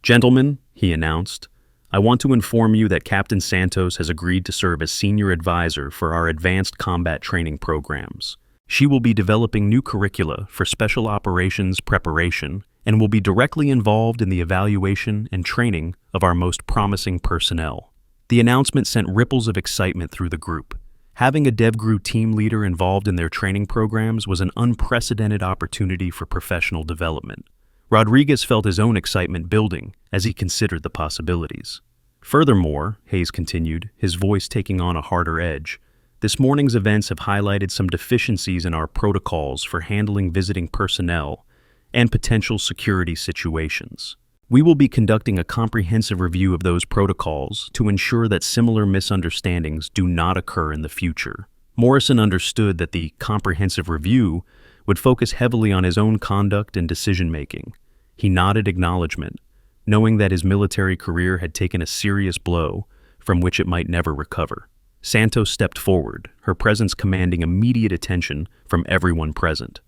Gentlemen, he announced, I want to inform you that Captain Santos has agreed to serve as senior advisor for our advanced combat training programs. She will be developing new curricula for special operations preparation and will be directly involved in the evaluation and training of our most promising personnel. The announcement sent ripples of excitement through the group. Having a DevGru team leader involved in their training programs was an unprecedented opportunity for professional development. Rodriguez felt his own excitement building as he considered the possibilities. Furthermore, Hayes continued, his voice taking on a harder edge, this morning's events have highlighted some deficiencies in our protocols for handling visiting personnel and potential security situations. We will be conducting a comprehensive review of those protocols to ensure that similar misunderstandings do not occur in the future. Morrison understood that the comprehensive review would focus heavily on his own conduct and decision-making. He nodded acknowledgement, knowing that his military career had taken a serious blow from which it might never recover. Santos stepped forward, her presence commanding immediate attention from everyone present.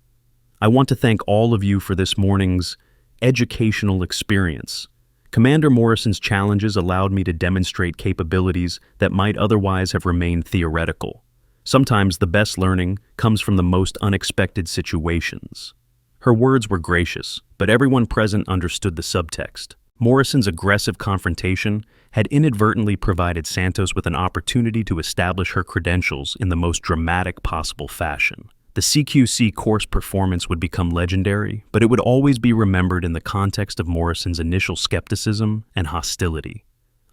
I want to thank all of you for this morning's educational experience. Commander Morrison's challenges allowed me to demonstrate capabilities that might otherwise have remained theoretical. Sometimes the best learning comes from the most unexpected situations. Her words were gracious, but everyone present understood the subtext. Morrison's aggressive confrontation had inadvertently provided Santos with an opportunity to establish her credentials in the most dramatic possible fashion. The CQC course performance would become legendary, but it would always be remembered in the context of Morrison's initial skepticism and hostility.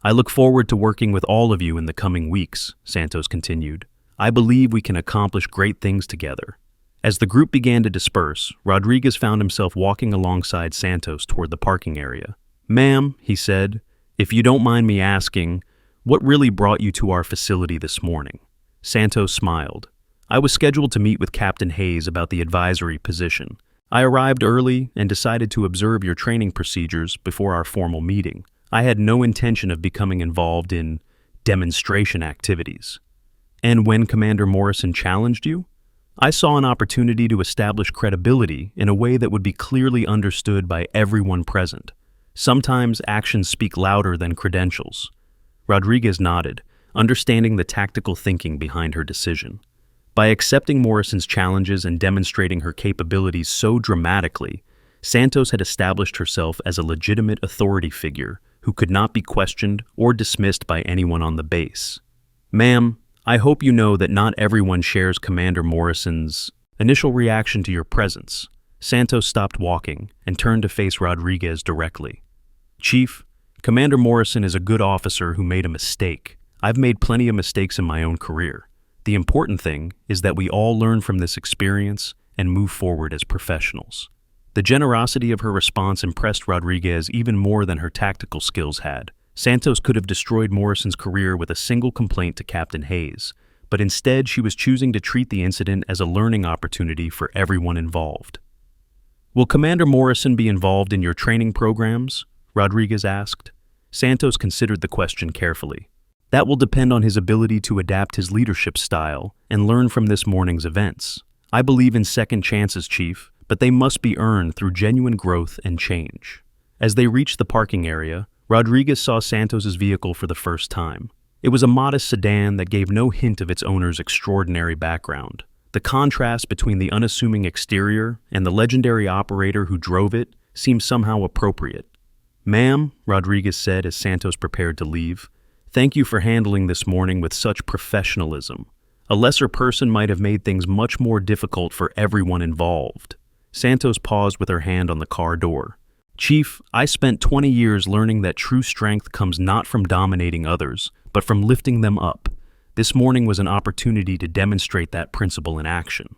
I look forward to working with all of you in the coming weeks, Santos continued. I believe we can accomplish great things together. As the group began to disperse, Rodriguez found himself walking alongside Santos toward the parking area. Ma'am, he said, if you don't mind me asking, what really brought you to our facility this morning? Santos smiled. I was scheduled to meet with Captain Hayes about the advisory position. I arrived early and decided to observe your training procedures before our formal meeting. I had no intention of becoming involved in demonstration activities. And when Commander Morrison challenged you, I saw an opportunity to establish credibility in a way that would be clearly understood by everyone present. Sometimes actions speak louder than credentials. Rodriguez nodded, understanding the tactical thinking behind her decision. By accepting Morrison's challenges and demonstrating her capabilities so dramatically, Santos had established herself as a legitimate authority figure who could not be questioned or dismissed by anyone on the base. Ma'am, I hope you know that not everyone shares Commander Morrison's initial reaction to your presence. Santos stopped walking and turned to face Rodriguez directly. Chief, Commander Morrison is a good officer who made a mistake. I've made plenty of mistakes in my own career. The important thing is that we all learn from this experience and move forward as professionals. The generosity of her response impressed Rodriguez even more than her tactical skills had. Santos could have destroyed Morrison's career with a single complaint to Captain Hayes, but instead she was choosing to treat the incident as a learning opportunity for everyone involved. Will Commander Morrison be involved in your training programs? Rodriguez asked. Santos considered the question carefully. That will depend on his ability to adapt his leadership style and learn from this morning's events. I believe in second chances, Chief, but they must be earned through genuine growth and change. As they reached the parking area, Rodriguez saw Santos's vehicle for the first time. It was a modest sedan that gave no hint of its owner's extraordinary background. The contrast between the unassuming exterior and the legendary operator who drove it seemed somehow appropriate. "Ma'am," Rodriguez said as Santos prepared to leave, "thank you for handling this morning with such professionalism. A lesser person might have made things much more difficult for everyone involved." Santos paused with her hand on the car door. "Chief, I spent 20 years learning that true strength comes not from dominating others, but from lifting them up. This morning was an opportunity to demonstrate that principle in action."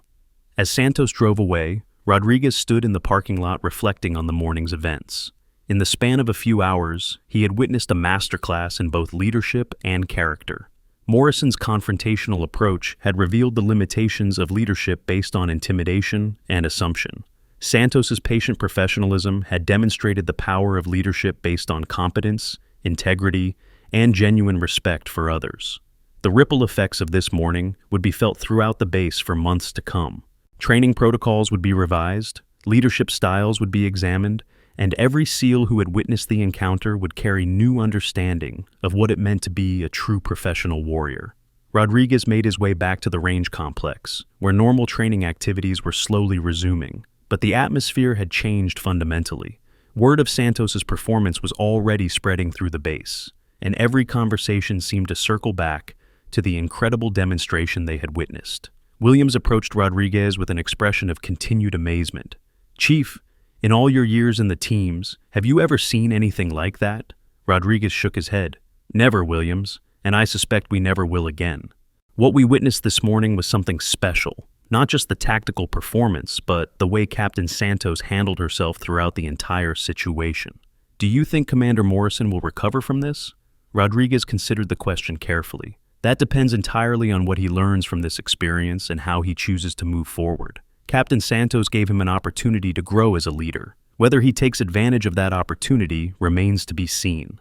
As Santos drove away, Rodriguez stood in the parking lot reflecting on the morning's events. In the span of a few hours, he had witnessed a masterclass in both leadership and character. Morrison's confrontational approach had revealed the limitations of leadership based on intimidation and assumption. Santos's patient professionalism had demonstrated the power of leadership based on competence, integrity, and genuine respect for others. The ripple effects of this morning would be felt throughout the base for months to come. Training protocols would be revised, leadership styles would be examined, and every SEAL who had witnessed the encounter would carry new understanding of what it meant to be a true professional warrior. Rodriguez made his way back to the range complex, where normal training activities were slowly resuming. But the atmosphere had changed fundamentally. Word of Santos's performance was already spreading through the base, and every conversation seemed to circle back to the incredible demonstration they had witnessed. Williams approached Rodriguez with an expression of continued amazement. "Chief, in all your years in the teams, have you ever seen anything like that?" Rodriguez shook his head. "Never, Williams, and I suspect we never will again. What we witnessed this morning was something special. Not just the tactical performance, but the way Captain Santos handled herself throughout the entire situation. Do you think Commander Morrison will recover from this?" Rodriguez considered the question carefully. "That depends entirely on what he learns from this experience and how he chooses to move forward. Captain Santos gave him an opportunity to grow as a leader. Whether he takes advantage of that opportunity remains to be seen."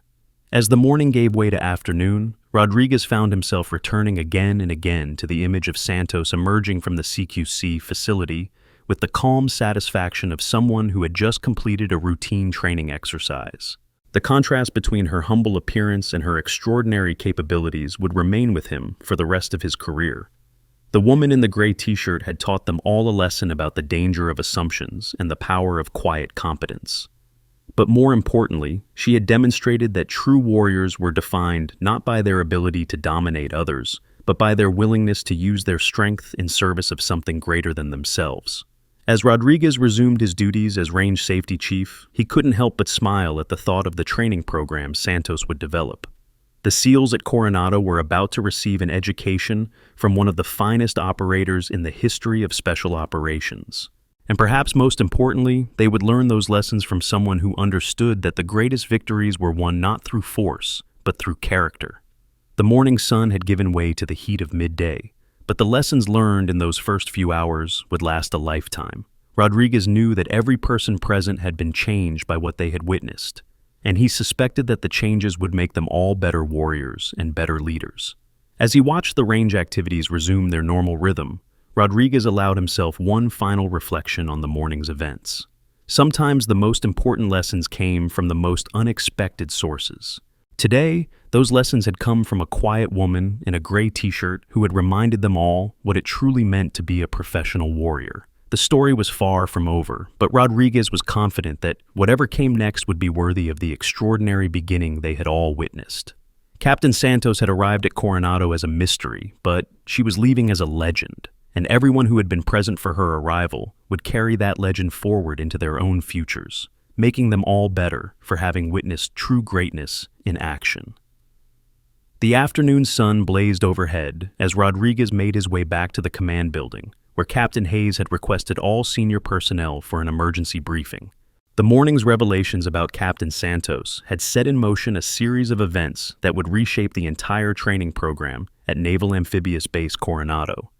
As the morning gave way to afternoon, Rodriguez found himself returning again and again to the image of Santos emerging from the CQC facility with the calm satisfaction of someone who had just completed a routine training exercise. The contrast between her humble appearance and her extraordinary capabilities would remain with him for the rest of his career. The woman in the gray t-shirt had taught them all a lesson about the danger of assumptions and the power of quiet competence. But more importantly, she had demonstrated that true warriors were defined not by their ability to dominate others, but by their willingness to use their strength in service of something greater than themselves. As Rodriguez resumed his duties as range safety chief, he couldn't help but smile at the thought of the training program Santos would develop. The SEALs at Coronado were about to receive an education from one of the finest operators in the history of special operations. And perhaps most importantly, they would learn those lessons from someone who understood that the greatest victories were won not through force, but through character. The morning sun had given way to the heat of midday, but the lessons learned in those first few hours would last a lifetime. Rodriguez knew that every person present had been changed by what they had witnessed, and he suspected that the changes would make them all better warriors and better leaders. As he watched the range activities resume their normal rhythm, Rodriguez allowed himself one final reflection on the morning's events. Sometimes the most important lessons came from the most unexpected sources. Today, those lessons had come from a quiet woman in a gray t-shirt who had reminded them all what it truly meant to be a professional warrior. The story was far from over, but Rodriguez was confident that whatever came next would be worthy of the extraordinary beginning they had all witnessed. Captain Santos had arrived at Coronado as a mystery, but she was leaving as a legend, and everyone who had been present for her arrival would carry that legend forward into their own futures, making them all better for having witnessed true greatness in action. The afternoon sun blazed overhead as Rodriguez made his way back to the command building, where Captain Hayes had requested all senior personnel for an emergency briefing. The morning's revelations about Captain Santos had set in motion a series of events that would reshape the entire training program at Naval Amphibious Base Coronado.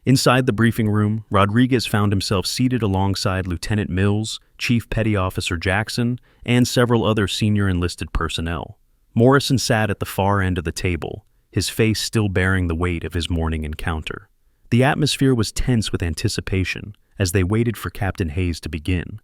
Inside the briefing room, Rodriguez found himself seated alongside Lieutenant Mills, Chief Petty Officer Jackson, and several other senior enlisted personnel. Morrison sat at the far end of the table, his face still bearing the weight of his morning encounter. The atmosphere was tense with anticipation as they waited for Captain Hayes to begin.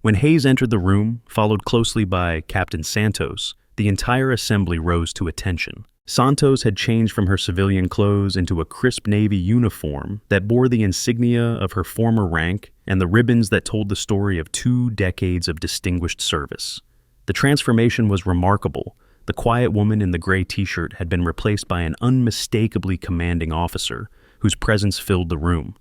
When Hayes entered the room, followed closely by Captain Santos, the entire assembly rose to attention. Santos had changed from her civilian clothes into a crisp Navy uniform that bore the insignia of her former rank and the ribbons that told the story of 2 decades of distinguished service. The transformation was remarkable. The quiet woman in the gray t-shirt had been replaced by an unmistakably commanding officer, whose presence filled the room.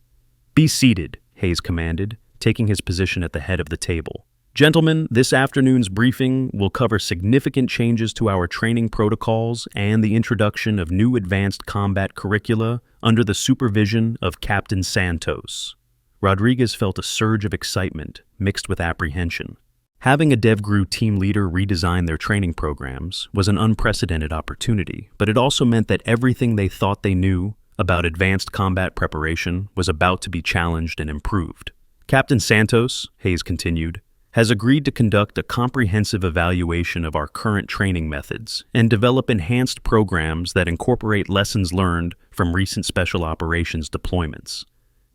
"Be seated," Hayes commanded, taking his position at the head of the table. "Gentlemen, this afternoon's briefing will cover significant changes to our training protocols and the introduction of new advanced combat curricula under the supervision of Captain Santos." Rodriguez felt a surge of excitement mixed with apprehension. Having a DevGru team leader redesign their training programs was an unprecedented opportunity, but it also meant that everything they thought they knew about advanced combat preparation was about to be challenged and improved. "Captain Santos," Hayes continued, "has agreed to conduct a comprehensive evaluation of our current training methods and develop enhanced programs that incorporate lessons learned from recent special operations deployments.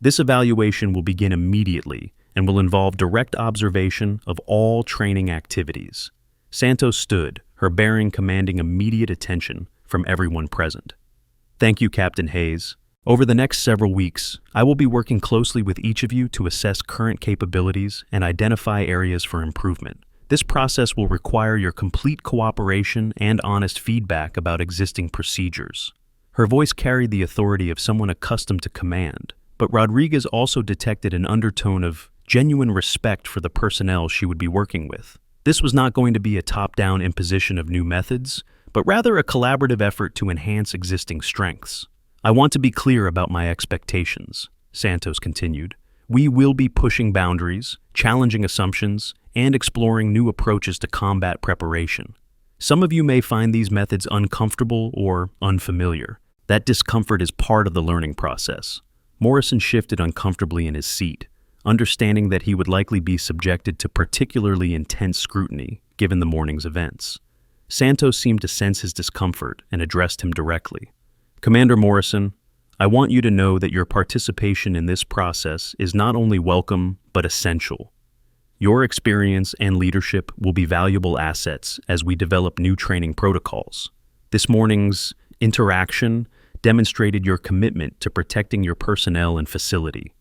This evaluation will begin immediately and will involve direct observation of all training activities." Santos stood, her bearing commanding immediate attention from everyone present. "Thank you, Captain Hayes. Over the next several weeks, I will be working closely with each of you to assess current capabilities and identify areas for improvement. This process will require your complete cooperation and honest feedback about existing procedures." Her voice carried the authority of someone accustomed to command, but Rodriguez also detected an undertone of genuine respect for the personnel she would be working with. This was not going to be a top-down imposition of new methods, but rather a collaborative effort to enhance existing strengths. "I want to be clear about my expectations," Santos continued. "We will be pushing boundaries, challenging assumptions, and exploring new approaches to combat preparation. Some of you may find these methods uncomfortable or unfamiliar. That discomfort is part of the learning process." Morrison shifted uncomfortably in his seat, understanding that he would likely be subjected to particularly intense scrutiny given the morning's events. Santos seemed to sense his discomfort and addressed him directly. "Commander Morrison, I want you to know that your participation in this process is not only welcome, but essential. Your experience and leadership will be valuable assets as we develop new training protocols. This morning's interaction demonstrated your commitment to protecting your personnel and facility.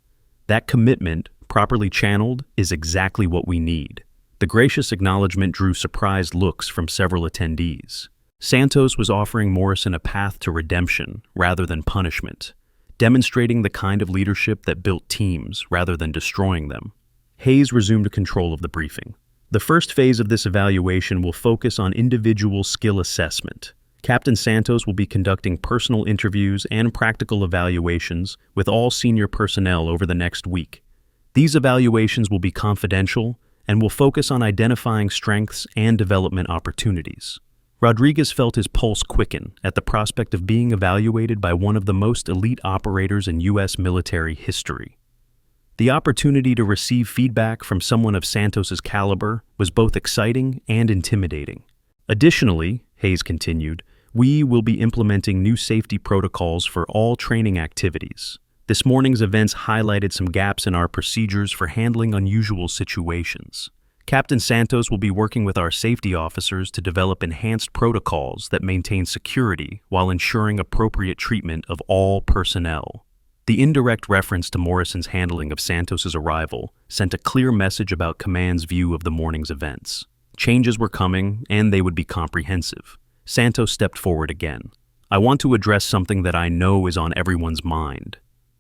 That commitment, properly channeled, is exactly what we need." The gracious acknowledgement drew surprised looks from several attendees. Santos was offering Morrison a path to redemption rather than punishment, demonstrating the kind of leadership that built teams rather than destroying them. Hayes resumed control of the briefing. "The first phase of this evaluation will focus on individual skill assessment. Captain Santos will be conducting personal interviews and practical evaluations with all senior personnel over the next week. These evaluations will be confidential and will focus on identifying strengths and development opportunities." Rodriguez felt his pulse quicken at the prospect of being evaluated by one of the most elite operators in U.S. military history. The opportunity to receive feedback from someone of Santos's caliber was both exciting and intimidating. "Additionally," Hayes continued, "we will be implementing new safety protocols for all training activities. This morning's events highlighted some gaps in our procedures for handling unusual situations. Captain Santos will be working with our safety officers to develop enhanced protocols that maintain security while ensuring appropriate treatment of all personnel." The indirect reference to Morrison's handling of Santos's arrival sent a clear message about command's view of the morning's events. Changes were coming, and they would be comprehensive. Santos stepped forward again. "I want to address something that I know is on everyone's mind.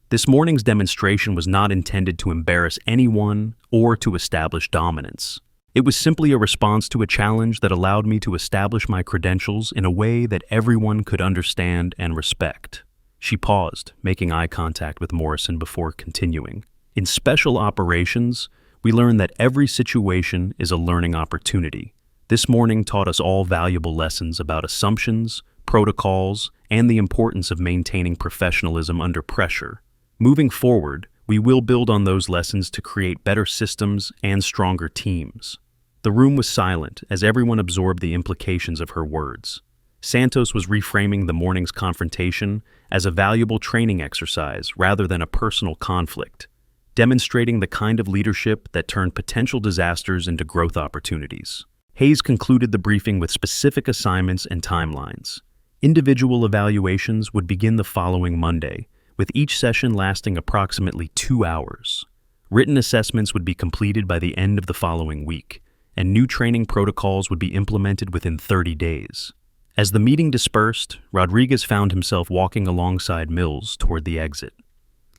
This morning's demonstration was not intended to embarrass anyone or to establish dominance. It was simply a response to a challenge that allowed me to establish my credentials in a way that everyone could understand and respect." She paused, making eye contact with Morrison before continuing. "In special operations, we learn that every situation is a learning opportunity. This morning taught us all valuable lessons about assumptions, protocols, and the importance of maintaining professionalism under pressure. Moving forward, we will build on those lessons to create better systems and stronger teams." The room was silent as everyone absorbed the implications of her words. Santos was reframing the morning's confrontation as a valuable training exercise rather than a personal conflict, demonstrating the kind of leadership that turned potential disasters into growth opportunities. Hayes concluded the briefing with specific assignments and timelines. Individual evaluations would begin the following Monday, with each session lasting approximately 2 hours. Written assessments would be completed by the end of the following week, and new training protocols would be implemented within 30 days. As the meeting dispersed, Rodriguez found himself walking alongside Mills toward the exit.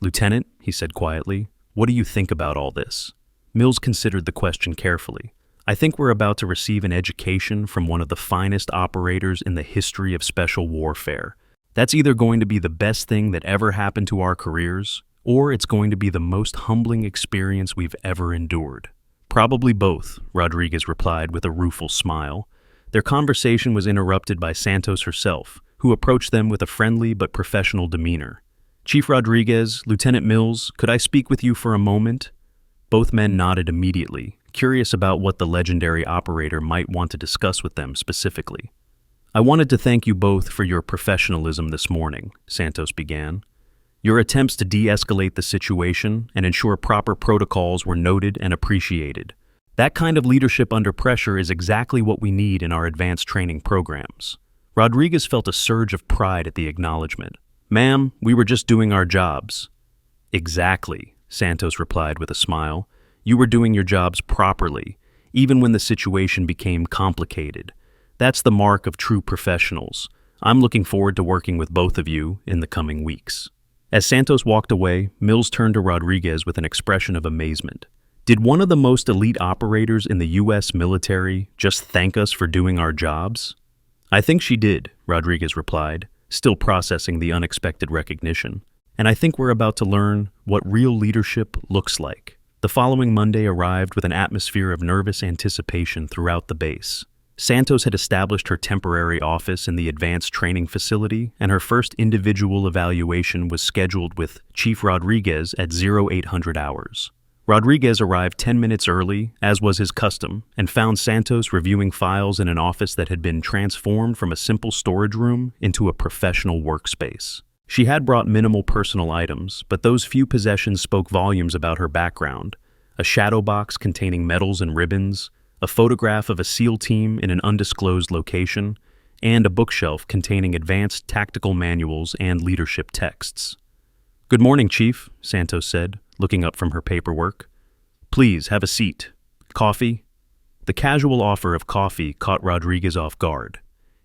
"Lieutenant," he said quietly, "what do you think about all this?" Mills considered the question carefully. "I think we're about to receive an education from one of the finest operators in the history of special warfare. That's either going to be the best thing that ever happened to our careers, or it's going to be the most humbling experience we've ever endured." "Probably both," Rodriguez replied with a rueful smile. Their conversation was interrupted by Santos herself, who approached them with a friendly but professional demeanor. "Chief Rodriguez, Lieutenant Mills, could I speak with you for a moment?" Both men nodded immediately, curious about what the legendary operator might want to discuss with them specifically. "I wanted to thank you both for your professionalism this morning," Santos began. "Your attempts to de-escalate the situation and ensure proper protocols were noted and appreciated. That kind of leadership under pressure is exactly what we need in our advanced training programs." Rodriguez felt a surge of pride at the acknowledgement. "Ma'am, we were just doing our jobs." "Exactly," Santos replied with a smile. "You were doing your jobs properly, even when the situation became complicated. That's the mark of true professionals. I'm looking forward to working with both of you in the coming weeks." As Santos walked away, Mills turned to Rodriguez with an expression of amazement. "Did one of the most elite operators in the U.S. military just thank us for doing our jobs?" "I think she did," Rodriguez replied, still processing the unexpected recognition. "And I think we're about to learn what real leadership looks like." The following Monday arrived with an atmosphere of nervous anticipation throughout the base. Santos had established her temporary office in the advanced training facility, and her first individual evaluation was scheduled with Chief Rodriguez at 0800 hours. Rodriguez arrived 10 minutes early, as was his custom, and found Santos reviewing files in an office that had been transformed from a simple storage room into a professional workspace. She had brought minimal personal items, but those few possessions spoke volumes about her background: a shadow box containing medals and ribbons, a photograph of a SEAL team in an undisclosed location, and a bookshelf containing advanced tactical manuals and leadership texts. "Good morning, Chief," Santos said, looking up from her paperwork. "Please, have a seat. Coffee?" The casual offer of coffee caught Rodriguez off guard.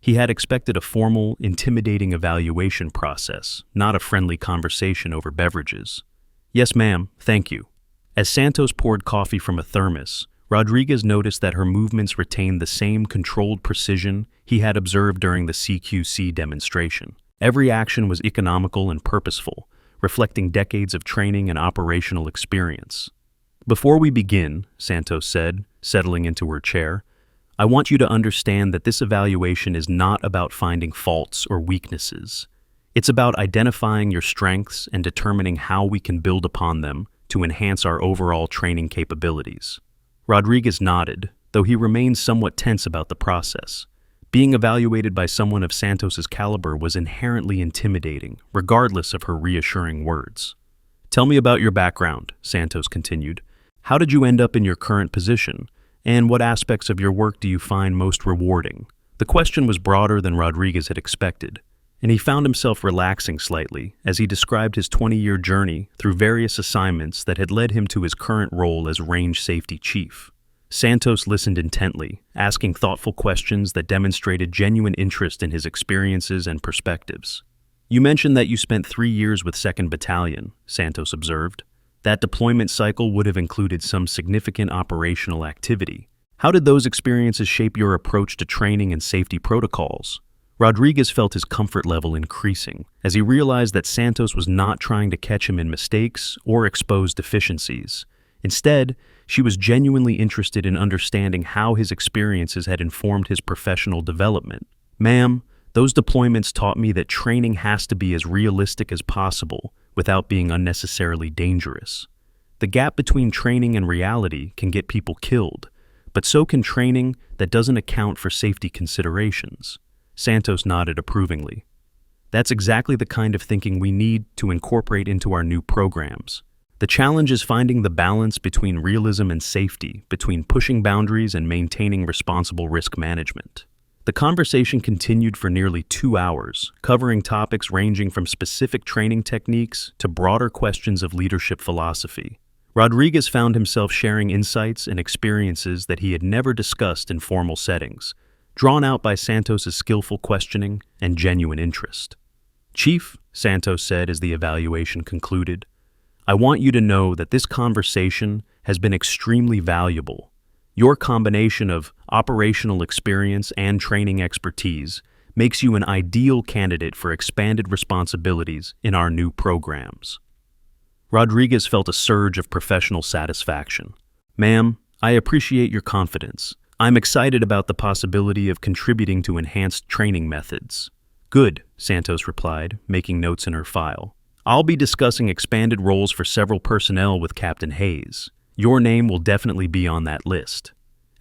He had expected a formal, intimidating evaluation process, not a friendly conversation over beverages. "Yes, ma'am, thank you." As Santos poured coffee from a thermos, Rodriguez noticed that her movements retained the same controlled precision he had observed during the CQC demonstration. Every action was economical and purposeful, reflecting decades of training and operational experience. "Before we begin," Santos said, settling into her chair, "I want you to understand that this evaluation is not about finding faults or weaknesses. It's about identifying your strengths and determining how we can build upon them to enhance our overall training capabilities." Rodriguez nodded, though he remained somewhat tense about the process. Being evaluated by someone of Santos's caliber was inherently intimidating, regardless of her reassuring words. "Tell me about your background," Santos continued. "How did you end up in your current position? And what aspects of your work do you find most rewarding?" The question was broader than Rodriguez had expected, and he found himself relaxing slightly as he described his 20-year journey through various assignments that had led him to his current role as Range Safety Chief. Santos listened intently, asking thoughtful questions that demonstrated genuine interest in his experiences and perspectives. "You mentioned that you spent 3 years with 2nd Battalion," Santos observed. "That deployment cycle would have included some significant operational activity. How did those experiences shape your approach to training and safety protocols?" Rodriguez felt his comfort level increasing as he realized that Santos was not trying to catch him in mistakes or expose deficiencies. Instead, she was genuinely interested in understanding how his experiences had informed his professional development. "Ma'am, those deployments taught me that training has to be as realistic as possible without being unnecessarily dangerous. The gap between training and reality can get people killed, but so can training that doesn't account for safety considerations." Santos nodded approvingly. "That's exactly the kind of thinking we need to incorporate into our new programs. The challenge is finding the balance between realism and safety, between pushing boundaries and maintaining responsible risk management." The conversation continued for nearly 2 hours, covering topics ranging from specific training techniques to broader questions of leadership philosophy. Rodriguez found himself sharing insights and experiences that he had never discussed in formal settings, drawn out by Santos's skillful questioning and genuine interest. "Chief," Santos said as the evaluation concluded, "I want you to know that this conversation has been extremely valuable. Your combination of operational experience and training expertise makes you an ideal candidate for expanded responsibilities in our new programs." Rodriguez felt a surge of professional satisfaction. "Ma'am, I appreciate your confidence. I'm excited about the possibility of contributing to enhanced training methods." "Good," Santos replied, making notes in her file. "I'll be discussing expanded roles for several personnel with Captain Hayes. Your name will definitely be on that list."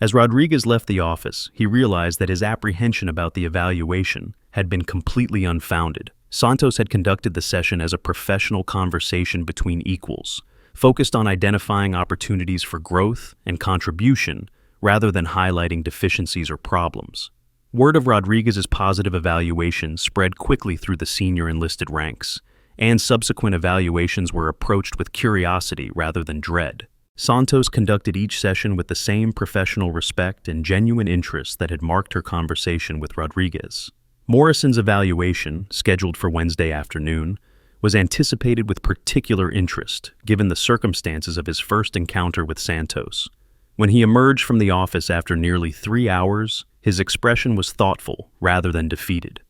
As Rodriguez left the office, he realized that his apprehension about the evaluation had been completely unfounded. Santos had conducted the session as a professional conversation between equals, focused on identifying opportunities for growth and contribution rather than highlighting deficiencies or problems. Word of Rodriguez's positive evaluation spread quickly through the senior enlisted ranks, and subsequent evaluations were approached with curiosity rather than dread. Santos conducted each session with the same professional respect and genuine interest that had marked her conversation with Rodriguez. Morrison's evaluation, scheduled for Wednesday afternoon, was anticipated with particular interest, given the circumstances of his first encounter with Santos. When he emerged from the office after nearly 3 hours, his expression was thoughtful rather than defeated.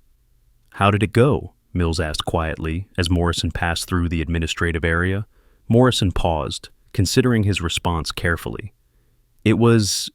"How did it go?" Mills asked quietly as Morrison passed through the administrative area. Morrison paused, considering his response carefully. "It was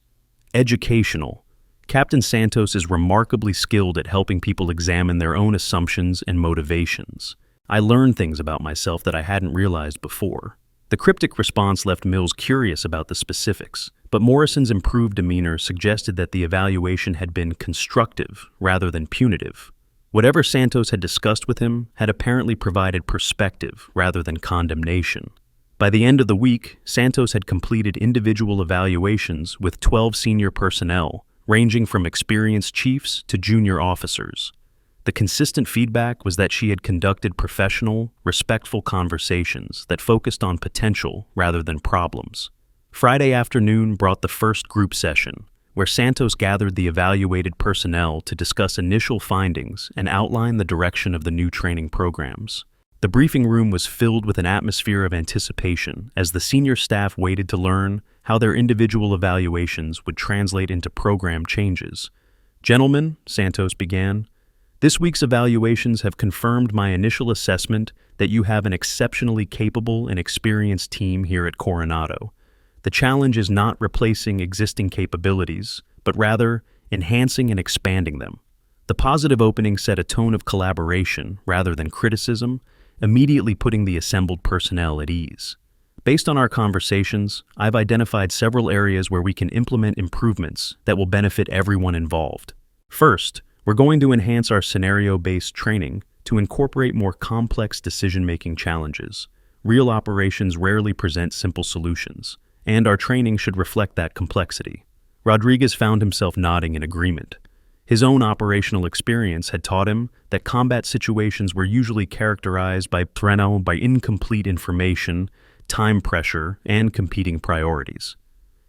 educational. Captain Santos is remarkably skilled at helping people examine their own assumptions and motivations. I learned things about myself that I hadn't realized before." The cryptic response left Mills curious about the specifics, but Morrison's improved demeanor suggested that the evaluation had been constructive rather than punitive. Whatever Santos had discussed with him had apparently provided perspective rather than condemnation. By the end of the week, Santos had completed individual evaluations with 12 senior personnel, ranging from experienced chiefs to junior officers. The consistent feedback was that she had conducted professional, respectful conversations that focused on potential rather than problems. Friday afternoon brought the first group session, where Santos gathered the evaluated personnel to discuss initial findings and outline the direction of the new training programs. The briefing room was filled with an atmosphere of anticipation as the senior staff waited to learn how their individual evaluations would translate into program changes. "Gentlemen," Santos began, "this week's evaluations have confirmed my initial assessment that you have an exceptionally capable and experienced team here at Coronado. The challenge is not replacing existing capabilities, but rather enhancing and expanding them." The positive opening set a tone of collaboration rather than criticism, immediately putting the assembled personnel at ease. "Based on our conversations, I've identified several areas where we can implement improvements that will benefit everyone involved. First, we're going to enhance our scenario-based training to incorporate more complex decision-making challenges. Real operations rarely present simple solutions, and our training should reflect that complexity." Rodriguez found himself nodding in agreement. His own operational experience had taught him that combat situations were usually characterized by incomplete information, time pressure, and competing priorities.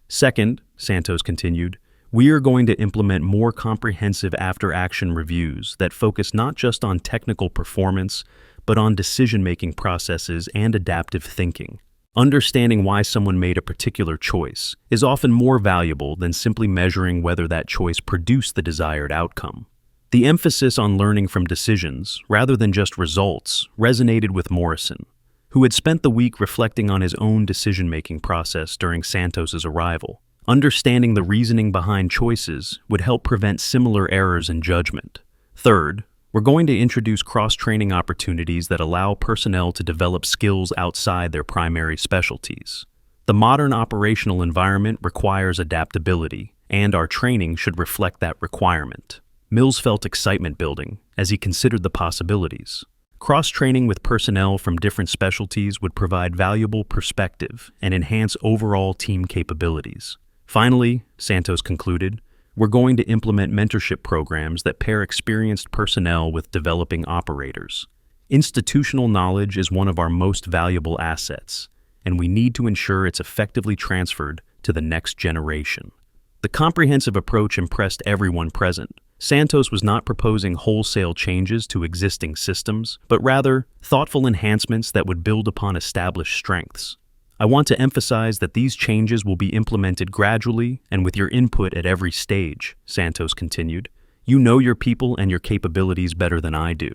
"Second," Santos continued, "we are going to implement more comprehensive after-action reviews that focus not just on technical performance, but on decision-making processes and adaptive thinking. Understanding why someone made a particular choice is often more valuable than simply measuring whether that choice produced the desired outcome." The emphasis on learning from decisions, rather than just results, resonated with Morrison, who had spent the week reflecting on his own decision-making process during Santos's arrival. Understanding the reasoning behind choices would help prevent similar errors in judgment. Third, we're going to introduce cross-training opportunities that allow personnel to develop skills outside their primary specialties. The modern operational environment requires adaptability, and our training should reflect that requirement. Mills felt excitement building as he considered the possibilities. Cross-training with personnel from different specialties would provide valuable perspective and enhance overall team capabilities. Finally, Santos concluded, We're going to implement mentorship programs that pair experienced personnel with developing operators. Institutional knowledge is one of our most valuable assets, and we need to ensure it's effectively transferred to the next generation. The comprehensive approach impressed everyone present. Santos was not proposing wholesale changes to existing systems, but rather thoughtful enhancements that would build upon established strengths. I want to emphasize that these changes will be implemented gradually and with your input at every stage, Santos continued. You know your people and your capabilities better than I do.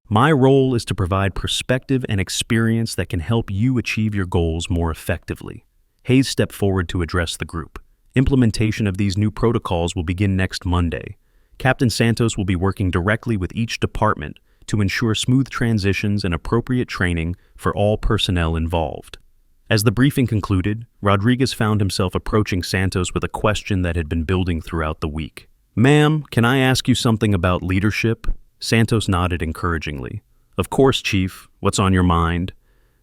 My role is to provide perspective and experience that can help you achieve your goals more effectively. Hayes stepped forward to address the group. Implementation of these new protocols will begin next Monday. Captain Santos will be working directly with each department to ensure smooth transitions and appropriate training for all personnel involved. As the briefing concluded, Rodriguez found himself approaching Santos with a question that had been building throughout the week. "Ma'am, can I ask you something about leadership?" Santos nodded encouragingly. "Of course, Chief. What's on your mind?"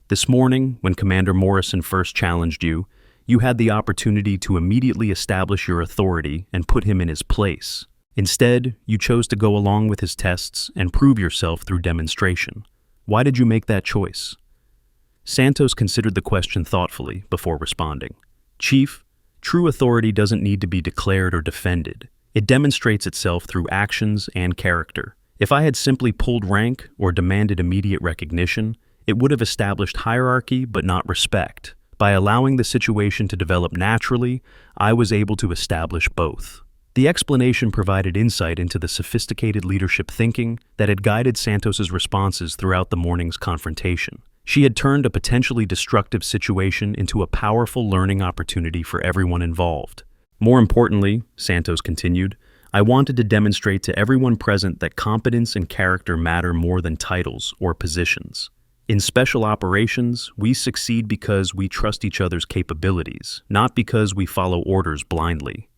"This morning, when Commander Morrison first challenged you, you had the opportunity to immediately establish your authority and put him in his place. Instead, you chose to go along with his tests and prove yourself through demonstration. Why did you make that choice?" Santos considered the question thoughtfully before responding. "Chief, true authority doesn't need to be declared or defended. It demonstrates itself through actions and character. If I had simply pulled rank or demanded immediate recognition, it would have established hierarchy but not respect. By allowing the situation to develop naturally, I was able to establish both." The explanation provided insight into the sophisticated leadership thinking that had guided Santos's responses throughout the morning's confrontation. She had turned a potentially destructive situation into a powerful learning opportunity for everyone involved. "More importantly," Santos continued, "I wanted to demonstrate to everyone present that competence and character matter more than titles or positions. In special operations, we succeed because we trust each other's capabilities, not because we follow orders blindly."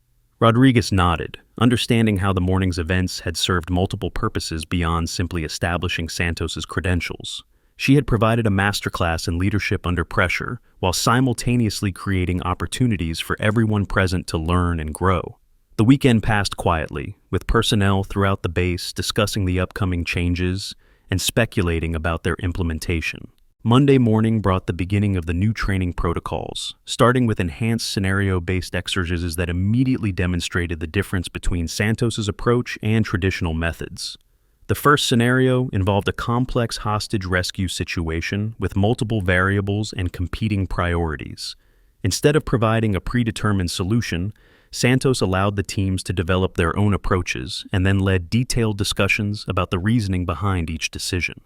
Rodriguez nodded, understanding how the morning's events had served multiple purposes beyond simply establishing Santos's credentials. She had provided a masterclass in leadership under pressure, while simultaneously creating opportunities for everyone present to learn and grow. The weekend passed quietly, with personnel throughout the base discussing the upcoming changes and speculating about their implementation. Monday morning brought the beginning of the new training protocols, starting with enhanced scenario-based exercises that immediately demonstrated the difference between Santos's approach and traditional methods. The first scenario involved a complex hostage rescue situation with multiple variables and competing priorities. Instead of providing a predetermined solution, Santos allowed the teams to develop their own approaches and then led detailed discussions about the reasoning behind each decision.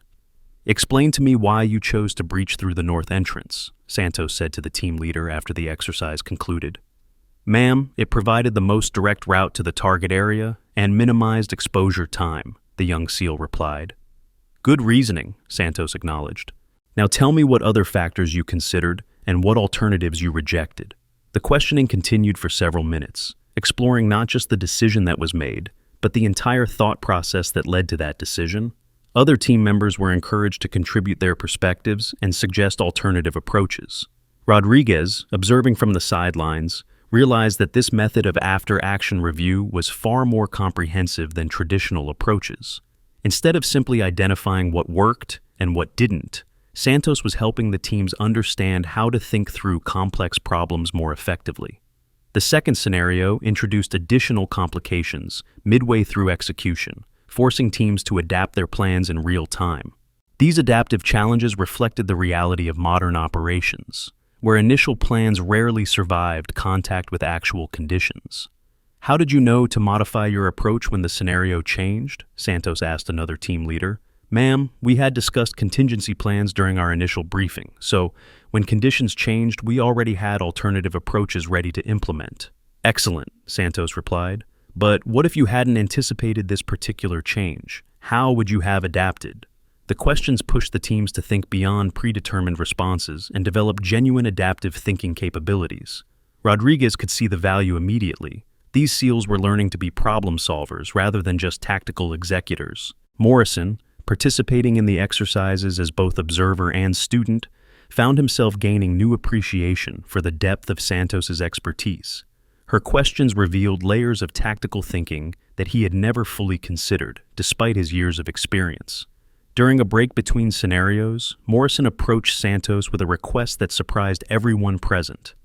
"Explain to me why you chose to breach through the north entrance," Santos said to the team leader after the exercise concluded. "Ma'am, it provided the most direct route to the target area and minimized exposure time," the young SEAL replied. "Good reasoning," Santos acknowledged. "Now tell me what other factors you considered and what alternatives you rejected." The questioning continued for several minutes, exploring not just the decision that was made, but the entire thought process that led to that decision. Other team members were encouraged to contribute their perspectives and suggest alternative approaches. Rodriguez, observing from the sidelines, realized that this method of after-action review was far more comprehensive than traditional approaches. Instead of simply identifying what worked and what didn't, Santos was helping the teams understand how to think through complex problems more effectively. The second scenario introduced additional complications midway through execution, forcing teams to adapt their plans in real time. These adaptive challenges reflected the reality of modern operations, where initial plans rarely survived contact with actual conditions. "How did you know to modify your approach when the scenario changed?" Santos asked another team leader. "Ma'am, we had discussed contingency plans during our initial briefing, so when conditions changed, we already had alternative approaches ready to implement." "Excellent," Santos replied. "But what if you hadn't anticipated this particular change? How would you have adapted?" The questions pushed the teams to think beyond predetermined responses and develop genuine adaptive thinking capabilities. Rodriguez could see the value immediately. These SEALs were learning to be problem solvers rather than just tactical executors. Morrison, participating in the exercises as both observer and student, found himself gaining new appreciation for the depth of Santos's expertise. Her questions revealed layers of tactical thinking that he had never fully considered, despite his years of experience. During a break between scenarios, Morrison approached Santos with a request that surprised everyone present.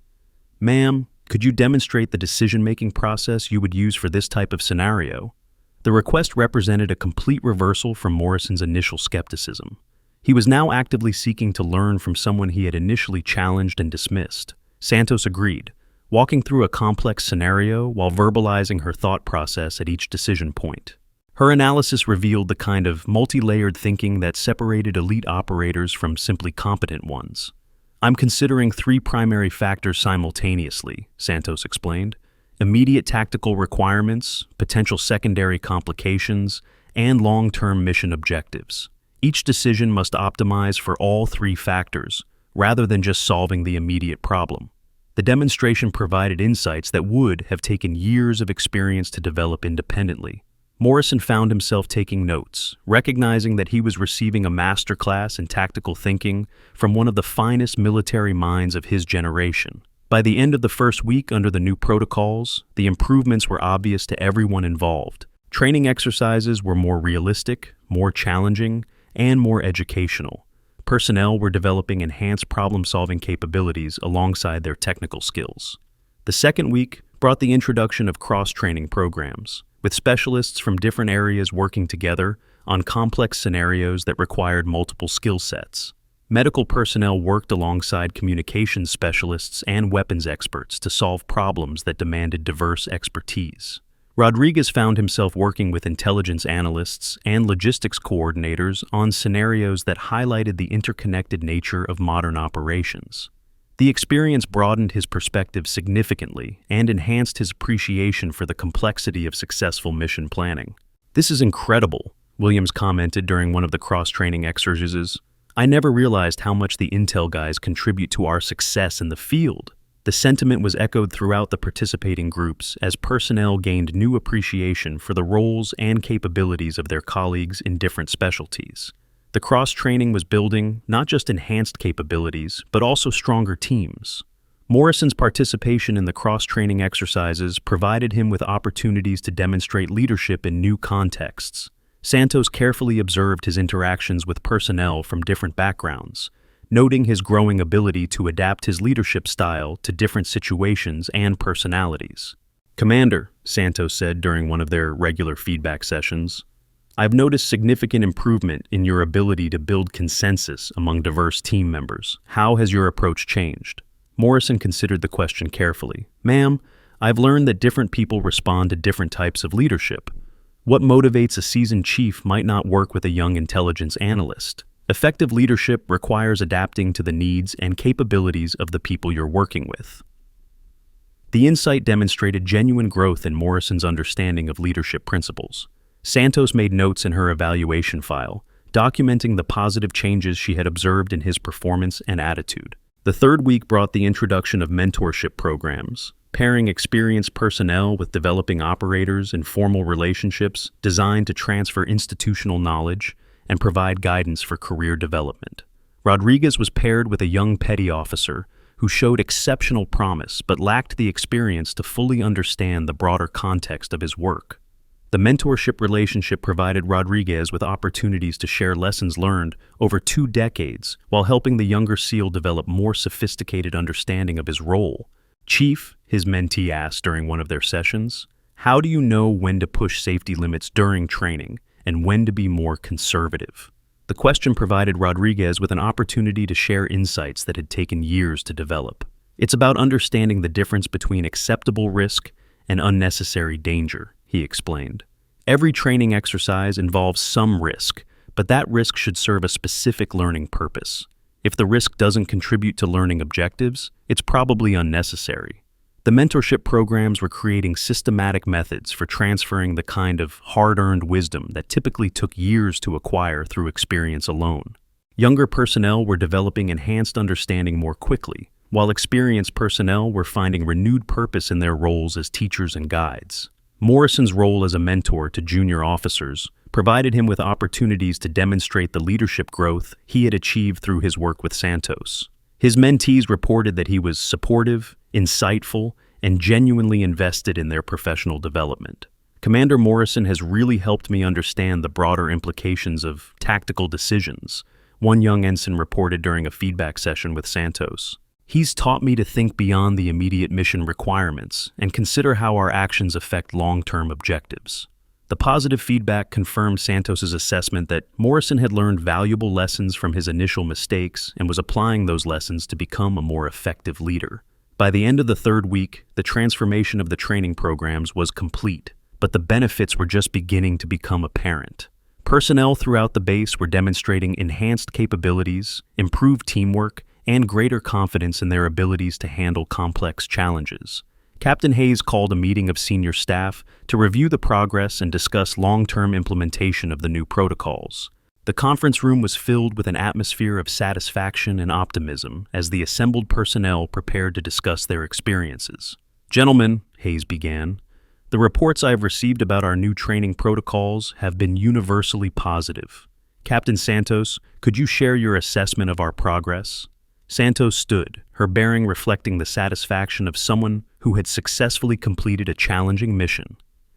"Ma'am, could you demonstrate the decision-making process you would use for this type of scenario?" The request represented a complete reversal from Morrison's initial skepticism. He was now actively seeking to learn from someone he had initially challenged and dismissed. Santos agreed, walking through a complex scenario while verbalizing her thought process at each decision point. Her analysis revealed the kind of multi-layered thinking that separated elite operators from simply competent ones. "I'm considering 3 primary factors simultaneously," Santos explained. "Immediate tactical requirements, potential secondary complications, and long-term mission objectives. Each decision must optimize for all 3 factors, rather than just solving the immediate problem." The demonstration provided insights that would have taken years of experience to develop independently. Morrison found himself taking notes, recognizing that he was receiving a masterclass in tactical thinking from one of the finest military minds of his generation. By the end of the first week under the new protocols, the improvements were obvious to everyone involved. Training exercises were more realistic, more challenging, and more educational. Personnel were developing enhanced problem-solving capabilities alongside their technical skills. The second week brought the introduction of cross-training programs, with specialists from different areas working together on complex scenarios that required multiple skill sets. Medical personnel worked alongside communications specialists and weapons experts to solve problems that demanded diverse expertise. Rodriguez found himself working with intelligence analysts and logistics coordinators on scenarios that highlighted the interconnected nature of modern operations. The experience broadened his perspective significantly and enhanced his appreciation for the complexity of successful mission planning. "This is incredible," Williams commented during one of the cross-training exercises. "I never realized how much the intel guys contribute to our success in the field." The sentiment was echoed throughout the participating groups as personnel gained new appreciation for the roles and capabilities of their colleagues in different specialties. The cross-training was building not just enhanced capabilities, but also stronger teams. Morrison's participation in the cross-training exercises provided him with opportunities to demonstrate leadership in new contexts. Santos carefully observed his interactions with personnel from different backgrounds, noting his growing ability to adapt his leadership style to different situations and personalities. "Commander," Santos said during one of their regular feedback sessions, "I've noticed significant improvement in your ability to build consensus among diverse team members. How has your approach changed?" Morrison considered the question carefully. "Ma'am, I've learned that different people respond to different types of leadership. What motivates a seasoned chief might not work with a young intelligence analyst. Effective leadership requires adapting to the needs and capabilities of the people you're working with." The insight demonstrated genuine growth in Morrison's understanding of leadership principles. Santos made notes in her evaluation file, documenting the positive changes she had observed in his performance and attitude. The third week brought the introduction of mentorship programs, pairing experienced personnel with developing operators in formal relationships designed to transfer institutional knowledge and provide guidance for career development. Rodriguez was paired with a young petty officer who showed exceptional promise but lacked the experience to fully understand the broader context of his work. The mentorship relationship provided Rodriguez with opportunities to share lessons learned over 2 decades while helping the younger SEAL develop more sophisticated understanding of his role. "Chief," his mentee asked during one of their sessions, "how do you know when to push safety limits during training and when to be more conservative?" The question provided Rodriguez with an opportunity to share insights that had taken years to develop. "It's about understanding the difference between acceptable risk and unnecessary danger," he explained. "Every training exercise involves some risk, but that risk should serve a specific learning purpose. If the risk doesn't contribute to learning objectives, it's probably unnecessary." The mentorship programs were creating systematic methods for transferring the kind of hard-earned wisdom that typically took years to acquire through experience alone. Younger personnel were developing enhanced understanding more quickly, while experienced personnel were finding renewed purpose in their roles as teachers and guides. Morrison's role as a mentor to junior officers provided him with opportunities to demonstrate the leadership growth he had achieved through his work with Santos. His mentees reported that he was supportive, insightful, and genuinely invested in their professional development. Commander Morrison has really helped me understand the broader implications of tactical decisions, one young ensign reported during a feedback session with Santos. He's taught me to think beyond the immediate mission requirements and consider how our actions affect long-term objectives. The positive feedback confirmed Santos's assessment that Morrison had learned valuable lessons from his initial mistakes and was applying those lessons to become a more effective leader. By the end of the third week, the transformation of the training programs was complete, but the benefits were just beginning to become apparent. Personnel throughout the base were demonstrating enhanced capabilities, improved teamwork, and greater confidence in their abilities to handle complex challenges. Captain Hayes called a meeting of senior staff to review the progress and discuss long-term implementation of the new protocols. The conference room was filled with an atmosphere of satisfaction and optimism as the assembled personnel prepared to discuss their experiences. "Gentlemen," Hayes began, "the reports I have received about our new training protocols have been universally positive. Captain Santos, could you share your assessment of our progress?" Santos stood, her bearing reflecting the satisfaction of someone who had successfully completed a challenging mission.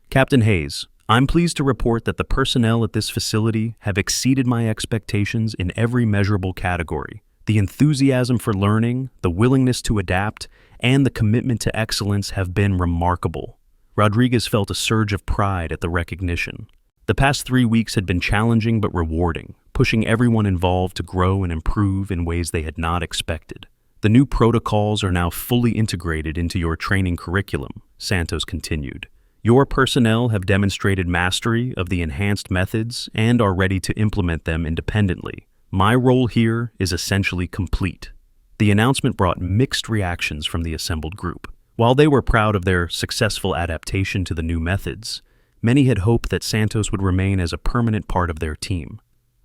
"Captain Hayes, I'm pleased to report that the personnel at this facility have exceeded my expectations in every measurable category. The enthusiasm for learning, the willingness to adapt, and the commitment to excellence have been remarkable." Rodriguez felt a surge of pride at the recognition. The past 3 weeks had been challenging but rewarding, pushing everyone involved to grow and improve in ways they had not expected. "The new protocols are now fully integrated into your training curriculum," Santos continued. "Your personnel have demonstrated mastery of the enhanced methods and are ready to implement them independently. My role here is essentially complete." The announcement brought mixed reactions from the assembled group. While they were proud of their successful adaptation to the new methods, many had hoped that Santos would remain as a permanent part of their team.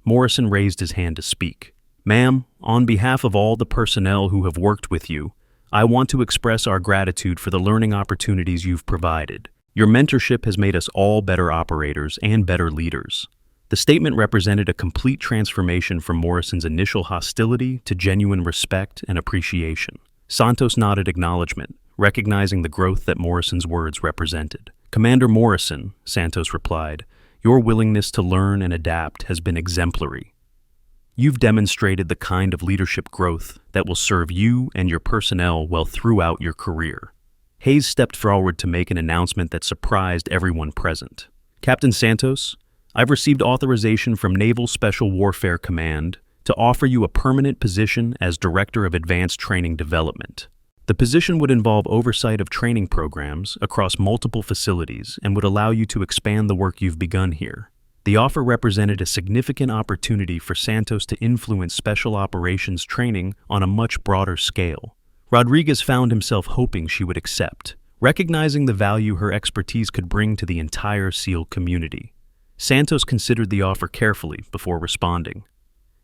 Morrison raised his hand to speak. "Ma'am, on behalf of all the personnel who have worked with you, I want to express our gratitude for the learning opportunities you've provided. Your mentorship has made us all better operators and better leaders." The statement represented a complete transformation from Morrison's initial hostility to genuine respect and appreciation. Santos nodded acknowledgement, recognizing the growth that Morrison's words represented. "Commander Morrison," Santos replied, "your willingness to learn and adapt has been exemplary. You've demonstrated the kind of leadership growth that will serve you and your personnel well throughout your career." Hayes stepped forward to make an announcement that surprised everyone present. "Captain Santos, I've received authorization from Naval Special Warfare Command to offer you a permanent position as Director of Advanced Training Development. The position would involve oversight of training programs across multiple facilities and would allow you to expand the work you've begun here." The offer represented a significant opportunity for Santos to influence special operations training on a much broader scale. Rodriguez found himself hoping she would accept, recognizing the value her expertise could bring to the entire SEAL community. Santos considered the offer carefully before responding.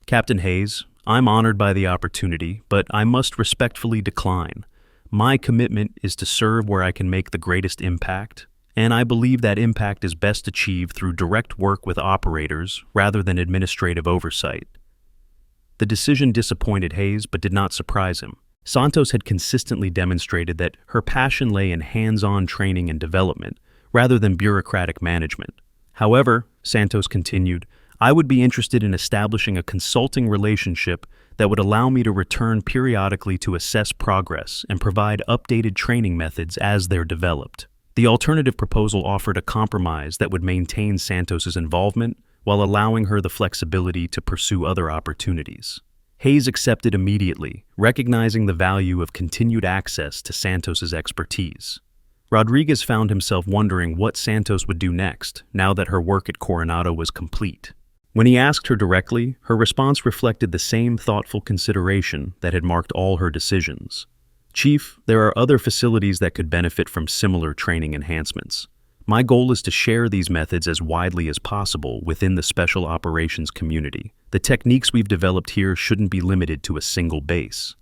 "Captain Hayes, I'm honored by the opportunity, but I must respectfully decline. My commitment is to serve where I can make the greatest impact, and I believe that impact is best achieved through direct work with operators rather than administrative oversight." The decision disappointed Hayes but did not surprise him. Santos had consistently demonstrated that her passion lay in hands-on training and development rather than bureaucratic management. "However," Santos continued, "I would be interested in establishing a consulting relationship that would allow me to return periodically to assess progress and provide updated training methods as they're developed." The alternative proposal offered a compromise that would maintain Santos's involvement while allowing her the flexibility to pursue other opportunities. Hayes accepted immediately, recognizing the value of continued access to Santos's expertise. Rodriguez found himself wondering what Santos would do next, now that her work at Coronado was complete. When he asked her directly, her response reflected the same thoughtful consideration that had marked all her decisions. "Chief, there are other facilities that could benefit from similar training enhancements. My goal is to share these methods as widely as possible within the special operations community. The techniques we've developed here shouldn't be limited to a single base."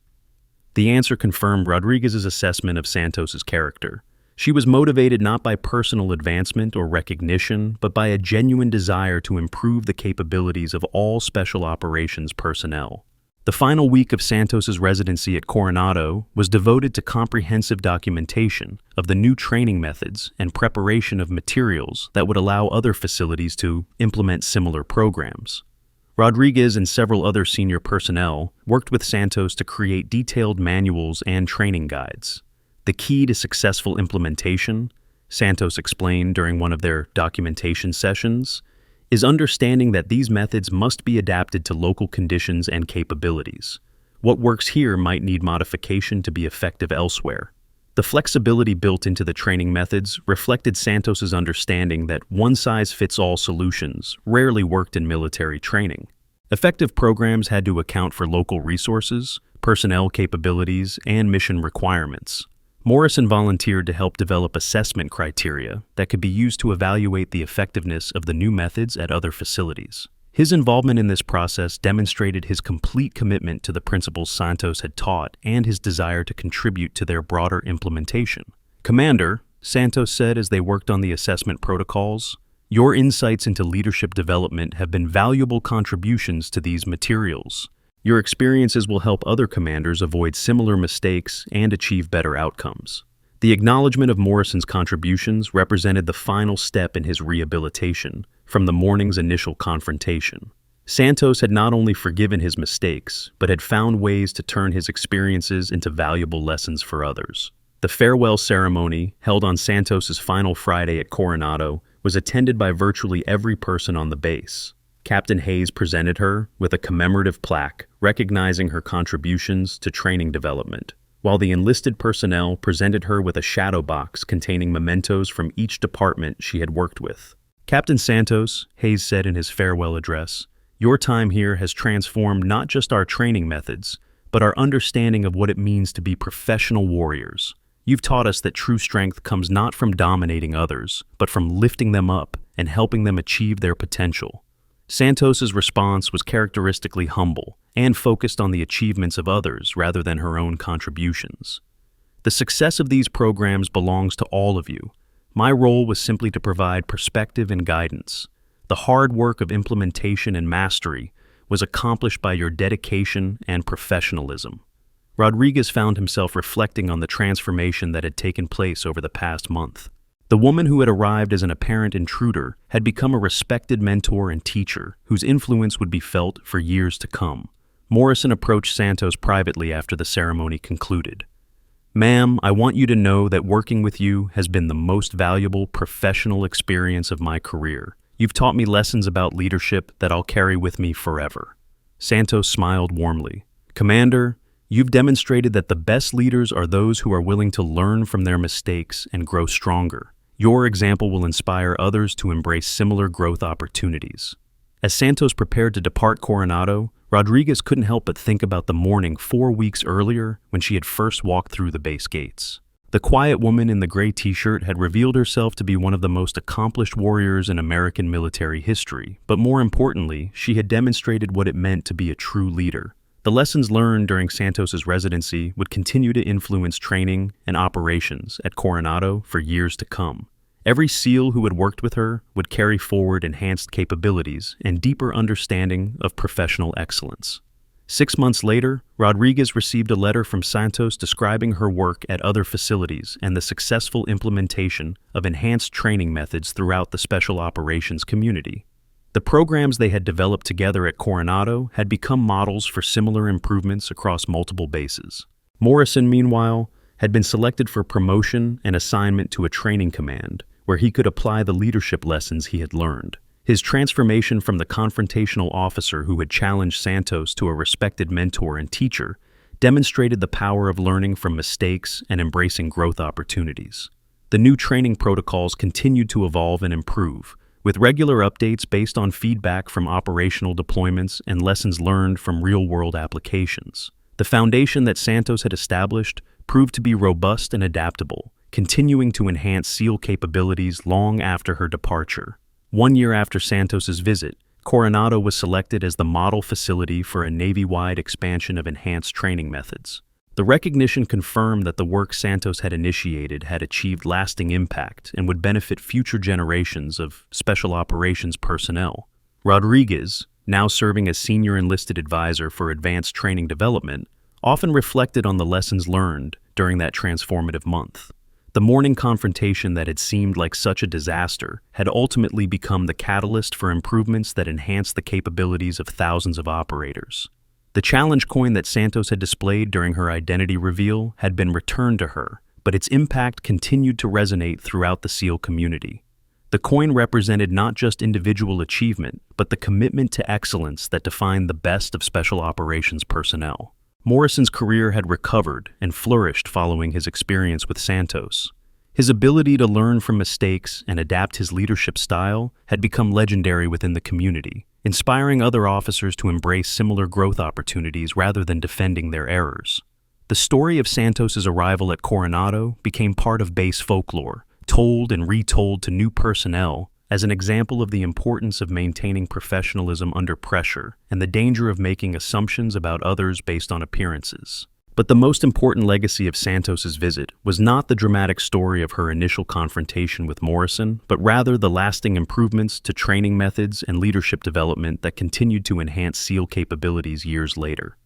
The answer confirmed Rodriguez's assessment of Santos's character. She was motivated not by personal advancement or recognition, but by a genuine desire to improve the capabilities of all special operations personnel. The final week of Santos's residency at Coronado was devoted to comprehensive documentation of the new training methods and preparation of materials that would allow other facilities to implement similar programs. Rodriguez and several other senior personnel worked with Santos to create detailed manuals and training guides. The key to successful implementation, Santos explained during one of their documentation sessions, is understanding that these methods must be adapted to local conditions and capabilities. What works here might need modification to be effective elsewhere. The flexibility built into the training methods reflected Santos's understanding that one-size-fits-all solutions rarely worked in military training. Effective programs had to account for local resources, personnel capabilities, and mission requirements. Morrison volunteered to help develop assessment criteria that could be used to evaluate the effectiveness of the new methods at other facilities. His involvement in this process demonstrated his complete commitment to the principles Santos had taught and his desire to contribute to their broader implementation. "Commander," Santos said as they worked on the assessment protocols, "your insights into leadership development have been valuable contributions to these materials. Your experiences will help other commanders avoid similar mistakes and achieve better outcomes." The acknowledgement of Morrison's contributions represented the final step in his rehabilitation from the morning's initial confrontation. Santos had not only forgiven his mistakes, but had found ways to turn his experiences into valuable lessons for others. The farewell ceremony, held on Santos's final Friday at Coronado, was attended by virtually every person on the base. Captain Hayes presented her with a commemorative plaque recognizing her contributions to training development, while the enlisted personnel presented her with a shadow box containing mementos from each department she had worked with. "Captain Santos," Hayes said in his farewell address, "your time here has transformed not just our training methods, but our understanding of what it means to be professional warriors. You've taught us that true strength comes not from dominating others, but from lifting them up and helping them achieve their potential." Santos's response was characteristically humble and focused on the achievements of others rather than her own contributions. "The success of these programs belongs to all of you. My role was simply to provide perspective and guidance. The hard work of implementation and mastery was accomplished by your dedication and professionalism." Rodriguez found himself reflecting on the transformation that had taken place over the past month. The woman who had arrived as an apparent intruder had become a respected mentor and teacher whose influence would be felt for years to come. Morrison approached Santos privately after the ceremony concluded. "Ma'am, I want you to know that working with you has been the most valuable professional experience of my career. You've taught me lessons about leadership that I'll carry with me forever." Santos smiled warmly. "Commander, you've demonstrated that the best leaders are those who are willing to learn from their mistakes and grow stronger. Your example will inspire others to embrace similar growth opportunities." As Santos prepared to depart Coronado, Rodriguez couldn't help but think about the morning 4 weeks earlier when she had first walked through the base gates. The quiet woman in the gray t-shirt had revealed herself to be one of the most accomplished warriors in American military history, but more importantly, she had demonstrated what it meant to be a true leader. The lessons learned during Santos's residency would continue to influence training and operations at Coronado for years to come. Every SEAL who had worked with her would carry forward enhanced capabilities and deeper understanding of professional excellence. 6 months later, Rodriguez received a letter from Santos describing her work at other facilities and the successful implementation of enhanced training methods throughout the special operations community. The programs they had developed together at Coronado had become models for similar improvements across multiple bases. Morrison, meanwhile, had been selected for promotion and assignment to a training command, where he could apply the leadership lessons he had learned. His transformation from the confrontational officer who had challenged Santos to a respected mentor and teacher demonstrated the power of learning from mistakes and embracing growth opportunities. The new training protocols continued to evolve and improve, with regular updates based on feedback from operational deployments and lessons learned from real-world applications. The foundation that Santos had established proved to be robust and adaptable, continuing to enhance SEAL capabilities long after her departure. 1 year after Santos's visit, Coronado was selected as the model facility for a Navy-wide expansion of enhanced training methods. The recognition confirmed that the work Santos had initiated had achieved lasting impact and would benefit future generations of special operations personnel. Rodriguez, now serving as senior enlisted advisor for advanced training development, often reflected on the lessons learned during that transformative month. The morning confrontation that had seemed like such a disaster had ultimately become the catalyst for improvements that enhanced the capabilities of thousands of operators. The challenge coin that Santos had displayed during her identity reveal had been returned to her, but its impact continued to resonate throughout the SEAL community. The coin represented not just individual achievement, but the commitment to excellence that defined the best of special operations personnel. Morrison's career had recovered and flourished following his experience with Santos. His ability to learn from mistakes and adapt his leadership style had become legendary within the community, inspiring other officers to embrace similar growth opportunities rather than defending their errors. The story of Santos's arrival at Coronado became part of base folklore, told and retold to new personnel as an example of the importance of maintaining professionalism under pressure and the danger of making assumptions about others based on appearances. But the most important legacy of Santos's visit was not the dramatic story of her initial confrontation with Morrison, but rather the lasting improvements to training methods and leadership development that continued to enhance SEAL capabilities years later.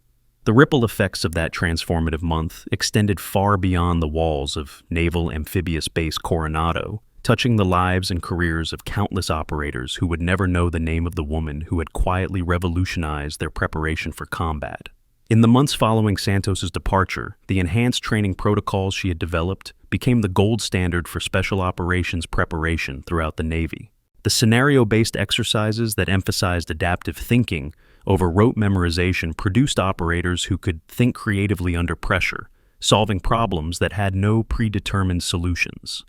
The ripple effects of that transformative month extended far beyond the walls of Naval Amphibious Base Coronado, touching the lives and careers of countless operators who would never know the name of the woman who had quietly revolutionized their preparation for combat. In the months following Santos's departure, the enhanced training protocols she had developed became the gold standard for special operations preparation throughout the Navy. The scenario-based exercises that emphasized adaptive thinking over rote memorization produced operators who could think creatively under pressure, solving problems that had no predetermined solutions.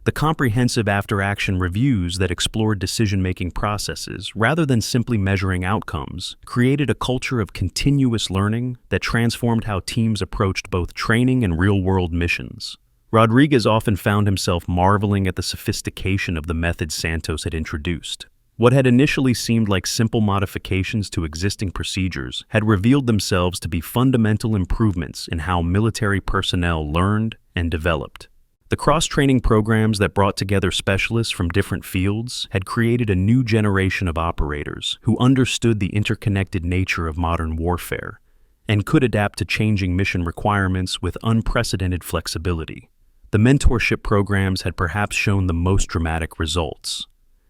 The comprehensive after-action reviews that explored decision-making processes rather than simply measuring outcomes created a culture of continuous learning that transformed how teams approached both training and real-world missions. Rodriguez often found himself marveling at the sophistication of the methods Santos had introduced. What had initially seemed like simple modifications to existing procedures had revealed themselves to be fundamental improvements in how military personnel learned and developed. The cross-training programs that brought together specialists from different fields had created a new generation of operators who understood the interconnected nature of modern warfare and could adapt to changing mission requirements with unprecedented flexibility. The mentorship programs had perhaps shown the most dramatic results.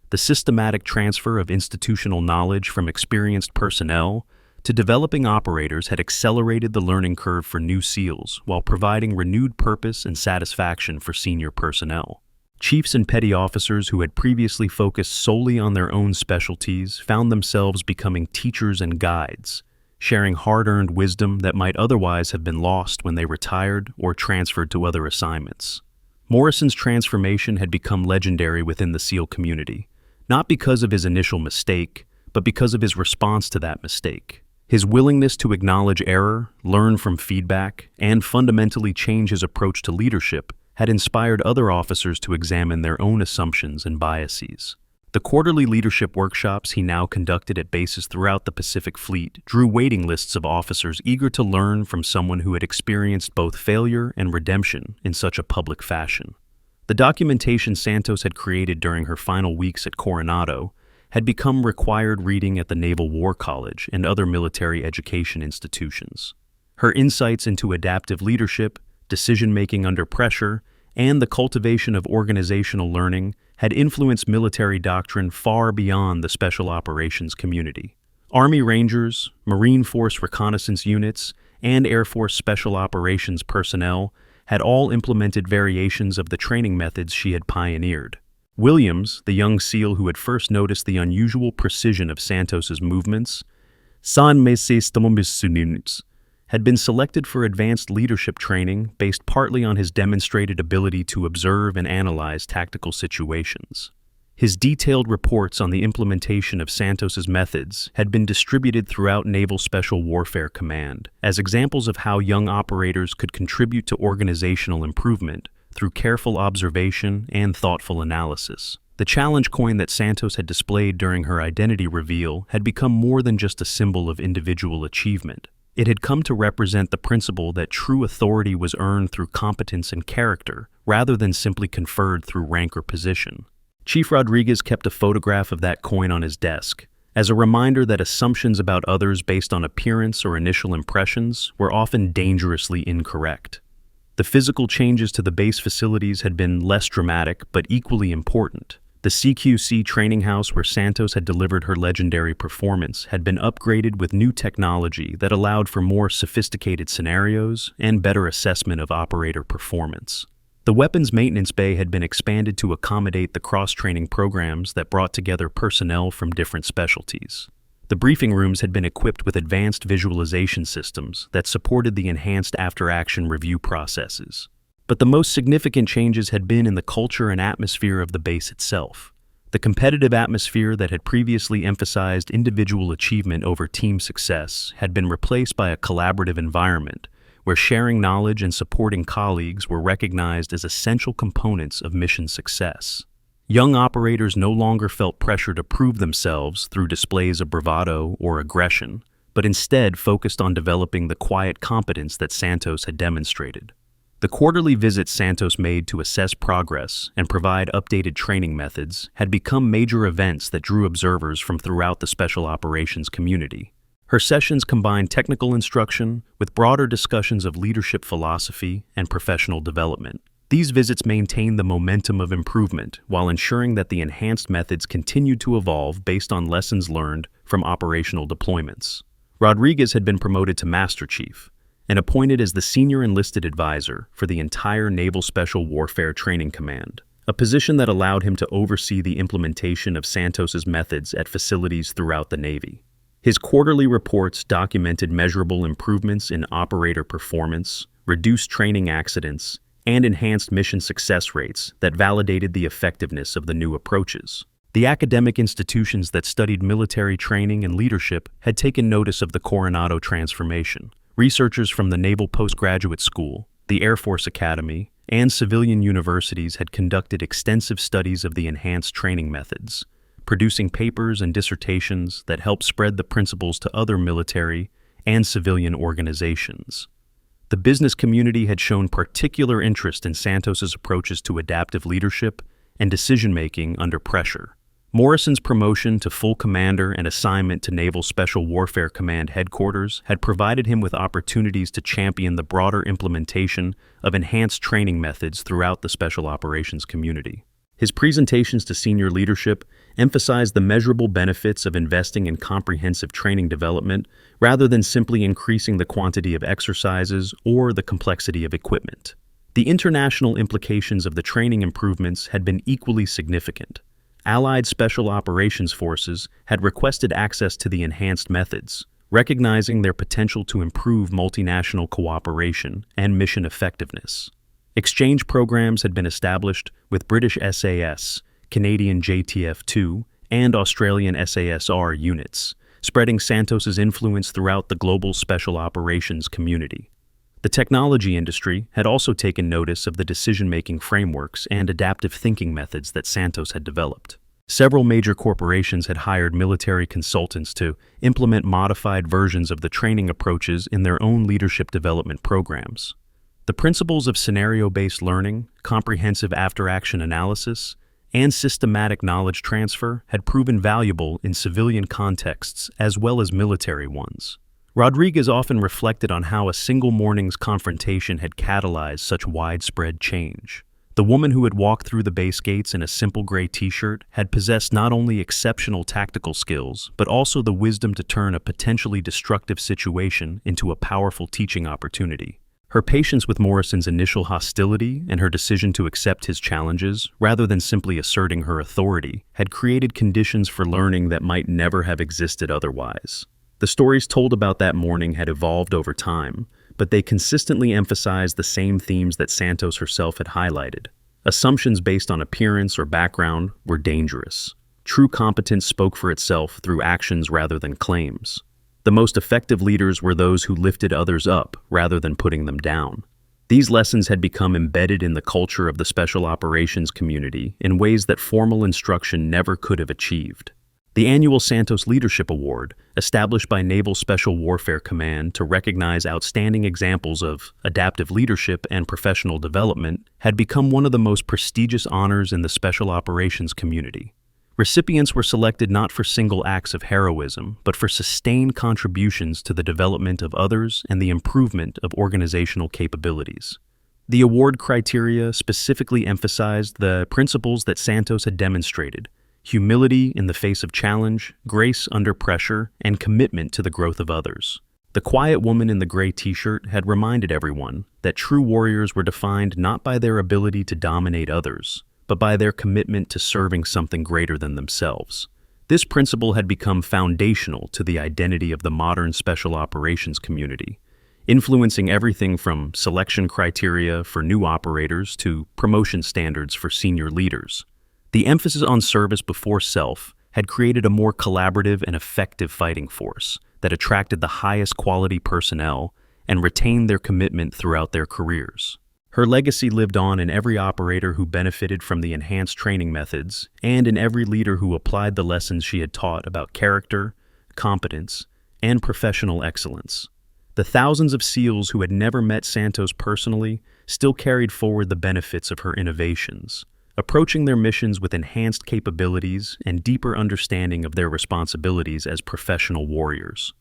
The systematic transfer of institutional knowledge from experienced personnel to developing operators had accelerated the learning curve for new SEALs while providing renewed purpose and satisfaction for senior personnel. Chiefs and petty officers who had previously focused solely on their own specialties found themselves becoming teachers and guides, sharing hard-earned wisdom that might otherwise have been lost when they retired or transferred to other assignments. Morrison's transformation had become legendary within the SEAL community, not because of his initial mistake, but because of his response to that mistake. His willingness to acknowledge error, learn from feedback, and fundamentally change his approach to leadership had inspired other officers to examine their own assumptions and biases. The quarterly leadership workshops he now conducted at bases throughout the Pacific Fleet drew waiting lists of officers eager to learn from someone who had experienced both failure and redemption in such a public fashion. The documentation Santos had created during her final weeks at Coronado had become required reading at the Naval War College and other military education institutions. Her insights into adaptive leadership, decision-making under pressure, and the cultivation of organizational learning had influenced military doctrine far beyond the special operations community. Army Rangers, Marine Force reconnaissance units, and Air Force Special Operations personnel had all implemented variations of the training methods she had pioneered. Williams, the young SEAL who had first noticed the unusual precision of Santos's movements, had been selected for advanced leadership training based partly on his demonstrated ability to observe and analyze tactical situations. His detailed reports on the implementation of Santos's methods had been distributed throughout Naval Special Warfare Command as examples of how young operators could contribute to organizational improvement through careful observation and thoughtful analysis. The challenge coin that Santos had displayed during her identity reveal had become more than just a symbol of individual achievement. It had come to represent the principle that true authority was earned through competence and character, rather than simply conferred through rank or position. Chief Rodriguez kept a photograph of that coin on his desk, as a reminder that assumptions about others based on appearance or initial impressions were often dangerously incorrect. The physical changes to the base facilities had been less dramatic but equally important. The CQC training house where Santos had delivered her legendary performance had been upgraded with new technology that allowed for more sophisticated scenarios and better assessment of operator performance. The weapons maintenance bay had been expanded to accommodate the cross-training programs that brought together personnel from different specialties. The briefing rooms had been equipped with advanced visualization systems that supported the enhanced after-action review processes. But the most significant changes had been in the culture and atmosphere of the base itself. The competitive atmosphere that had previously emphasized individual achievement over team success had been replaced by a collaborative environment where sharing knowledge and supporting colleagues were recognized as essential components of mission success. Young operators no longer felt pressure to prove themselves through displays of bravado or aggression, but instead focused on developing the quiet competence that Santos had demonstrated. The quarterly visits Santos made to assess progress and provide updated training methods had become major events that drew observers from throughout the special operations community. Her sessions combined technical instruction with broader discussions of leadership philosophy and professional development. These visits maintained the momentum of improvement while ensuring that the enhanced methods continued to evolve based on lessons learned from operational deployments. Rodriguez had been promoted to Master Chief and appointed as the senior enlisted advisor for the entire Naval Special Warfare Training Command, a position that allowed him to oversee the implementation of Santos's methods at facilities throughout the Navy. His quarterly reports documented measurable improvements in operator performance, reduced training accidents, and enhanced mission success rates that validated the effectiveness of the new approaches. The academic institutions that studied military training and leadership had taken notice of the Coronado transformation. Researchers from the Naval Postgraduate School, the Air Force Academy, and civilian universities had conducted extensive studies of the enhanced training methods, producing papers and dissertations that helped spread the principles to other military and civilian organizations. The business community had shown particular interest in Santos's approaches to adaptive leadership and decision-making under pressure. Morrison's promotion to full commander and assignment to Naval Special Warfare Command headquarters had provided him with opportunities to champion the broader implementation of enhanced training methods throughout the special operations community. His presentations to senior leadership emphasized the measurable benefits of investing in comprehensive training development rather than simply increasing the quantity of exercises or the complexity of equipment. The international implications of the training improvements had been equally significant. Allied Special Operations Forces had requested access to the enhanced methods, recognizing their potential to improve multinational cooperation and mission effectiveness. Exchange programs had been established with British SAS, Canadian JTF-2, and Australian SASR units, spreading Santos's influence throughout the global special operations community. The technology industry had also taken notice of the decision-making frameworks and adaptive thinking methods that Santos had developed. Several major corporations had hired military consultants to implement modified versions of the training approaches in their own leadership development programs. The principles of scenario-based learning, comprehensive after-action analysis, and systematic knowledge transfer had proven valuable in civilian contexts as well as military ones. Rodriguez often reflected on how a single morning's confrontation had catalyzed such widespread change. The woman who had walked through the base gates in a simple gray t-shirt had possessed not only exceptional tactical skills, but also the wisdom to turn a potentially destructive situation into a powerful teaching opportunity. Her patience with Morrison's initial hostility and her decision to accept his challenges, rather than simply asserting her authority, had created conditions for learning that might never have existed otherwise. The stories told about that morning had evolved over time, but they consistently emphasized the same themes that Santos herself had highlighted. Assumptions based on appearance or background were dangerous. True competence spoke for itself through actions rather than claims. The most effective leaders were those who lifted others up rather than putting them down. These lessons had become embedded in the culture of the special operations community in ways that formal instruction never could have achieved. The annual Santos Leadership Award, established by Naval Special Warfare Command to recognize outstanding examples of adaptive leadership and professional development, had become one of the most prestigious honors in the special operations community. Recipients were selected not for single acts of heroism, but for sustained contributions to the development of others and the improvement of organizational capabilities. The award criteria specifically emphasized the principles that Santos had demonstrated: humility in the face of challenge, grace under pressure, and commitment to the growth of others. The quiet woman in the gray t-shirt had reminded everyone that true warriors were defined not by their ability to dominate others, but by their commitment to serving something greater than themselves. This principle had become foundational to the identity of the modern special operations community, influencing everything from selection criteria for new operators to promotion standards for senior leaders. The emphasis on service before self had created a more collaborative and effective fighting force that attracted the highest quality personnel and retained their commitment throughout their careers. Her legacy lived on in every operator who benefited from the enhanced training methods and in every leader who applied the lessons she had taught about character, competence, and professional excellence. The thousands of SEALs who had never met Santos personally still carried forward the benefits of her innovations, approaching their missions with enhanced capabilities and deeper understanding of their responsibilities as professional warriors.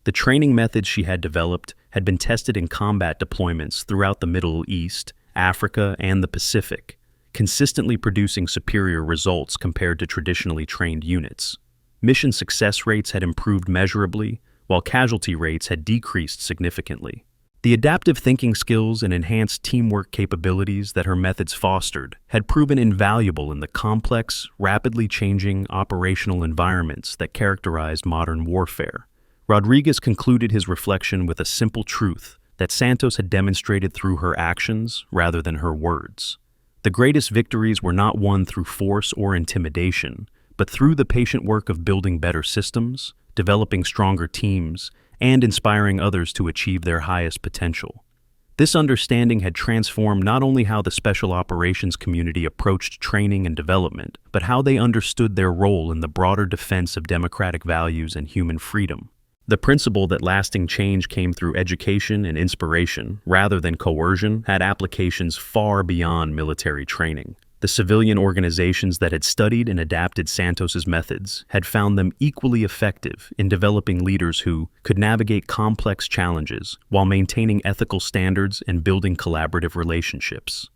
The training methods she had developed had been tested in combat deployments throughout the Middle East, Africa, and the Pacific, consistently producing superior results compared to traditionally trained units. Mission success rates had improved measurably, while casualty rates had decreased significantly. The adaptive thinking skills and enhanced teamwork capabilities that her methods fostered had proven invaluable in the complex, rapidly changing operational environments that characterized modern warfare. Rodriguez concluded his reflection with a simple truth that Santos had demonstrated through her actions rather than her words. The greatest victories were not won through force or intimidation, but through the patient work of building better systems, developing stronger teams, and inspiring others to achieve their highest potential. This understanding had transformed not only how the special operations community approached training and development, but how they understood their role in the broader defense of democratic values and human freedom. The principle that lasting change came through education and inspiration, rather than coercion, had applications far beyond military training. The civilian organizations that had studied and adapted Santos's methods had found them equally effective in developing leaders who could navigate complex challenges while maintaining ethical standards and building collaborative relationships.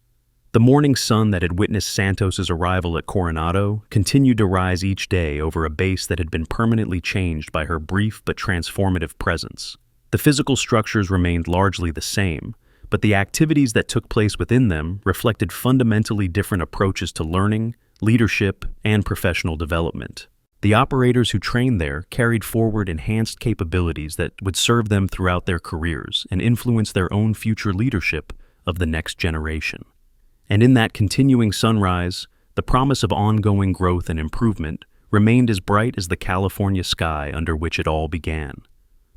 The morning sun that had witnessed Santos's arrival at Coronado continued to rise each day over a base that had been permanently changed by her brief but transformative presence. The physical structures remained largely the same, but the activities that took place within them reflected fundamentally different approaches to learning, leadership, and professional development. The operators who trained there carried forward enhanced capabilities that would serve them throughout their careers and influence their own future leadership of the next generation. And in that continuing sunrise, the promise of ongoing growth and improvement remained as bright as the California sky under which it all began.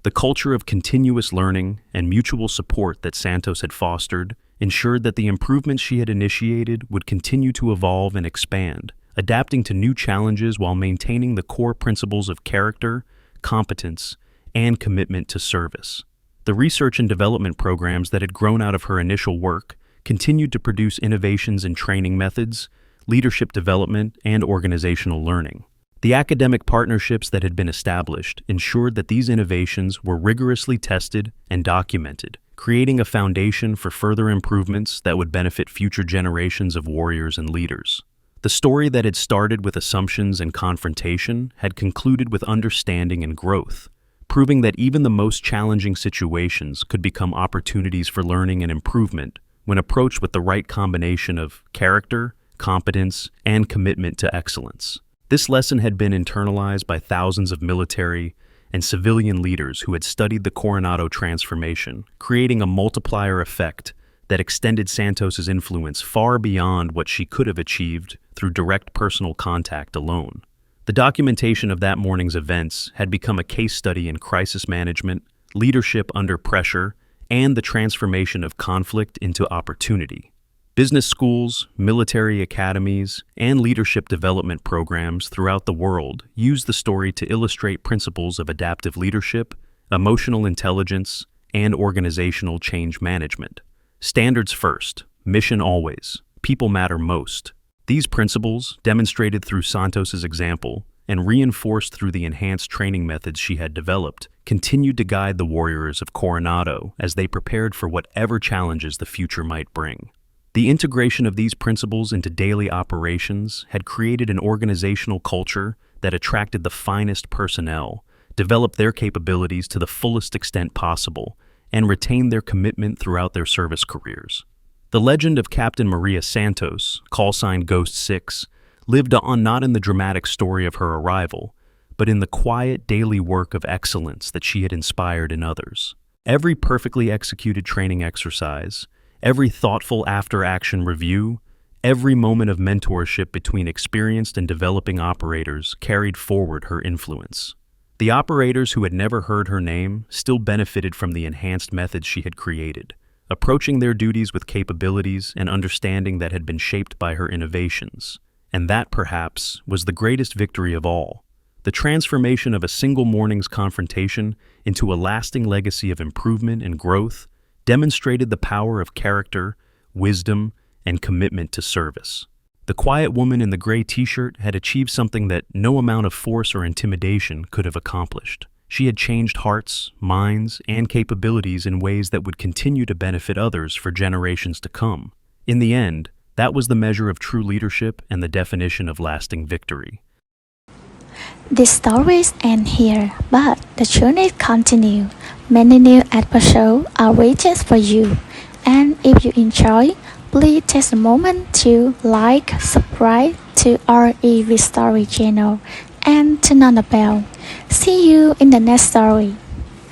The culture of continuous learning and mutual support that Santos had fostered ensured that the improvements she had initiated would continue to evolve and expand, adapting to new challenges while maintaining the core principles of character, competence, and commitment to service. The research and development programs that had grown out of her initial work continued to produce innovations in training methods, leadership development, and organizational learning. The academic partnerships that had been established ensured that these innovations were rigorously tested and documented, creating a foundation for further improvements that would benefit future generations of warriors and leaders. The story that had started with assumptions and confrontation had concluded with understanding and growth, proving that even the most challenging situations could become opportunities for learning and improvement when approached with the right combination of character, competence, and commitment to excellence. This lesson had been internalized by thousands of military and civilian leaders who had studied the Coronado transformation, creating a multiplier effect that extended Santos's influence far beyond what she could have achieved through direct personal contact alone. The documentation of that morning's events had become a case study in crisis management, leadership under pressure, and the transformation of conflict into opportunity. Business schools, military academies, and leadership development programs throughout the world use the story to illustrate principles of adaptive leadership, emotional intelligence, and organizational change management. Standards first, mission always, people matter most. These principles, demonstrated through Santos's example and reinforced through the enhanced training methods she had developed, continued to guide the warriors of Coronado as they prepared for whatever challenges the future might bring. The integration of these principles into daily operations had created an organizational culture that attracted the finest personnel, developed their capabilities to the fullest extent possible, and retained their commitment throughout their service careers. The legend of Captain Maria Santos, callsign Ghost 6, lived on not in the dramatic story of her arrival, but in the quiet daily work of excellence that she had inspired in others. Every perfectly executed training exercise, every thoughtful after-action review, every moment of mentorship between experienced and developing operators carried forward her influence. The operators who had never heard her name still benefited from the enhanced methods she had created, approaching their duties with capabilities and understanding that had been shaped by her innovations. And that, perhaps, was the greatest victory of all. The transformation of a single morning's confrontation into a lasting legacy of improvement and growth demonstrated the power of character, wisdom, and commitment to service. The quiet woman in the gray t-shirt had achieved something that no amount of force or intimidation could have accomplished. She had changed hearts, minds, and capabilities in ways that would continue to benefit others for generations to come. In the end, that was the measure of true leadership and the definition of lasting victory. These stories end here, but the journey continues. Many new episodes are waiting for you. And if you enjoy, please take a moment to like, subscribe to our EV Story channel, and turn on the bell. See you in the next story.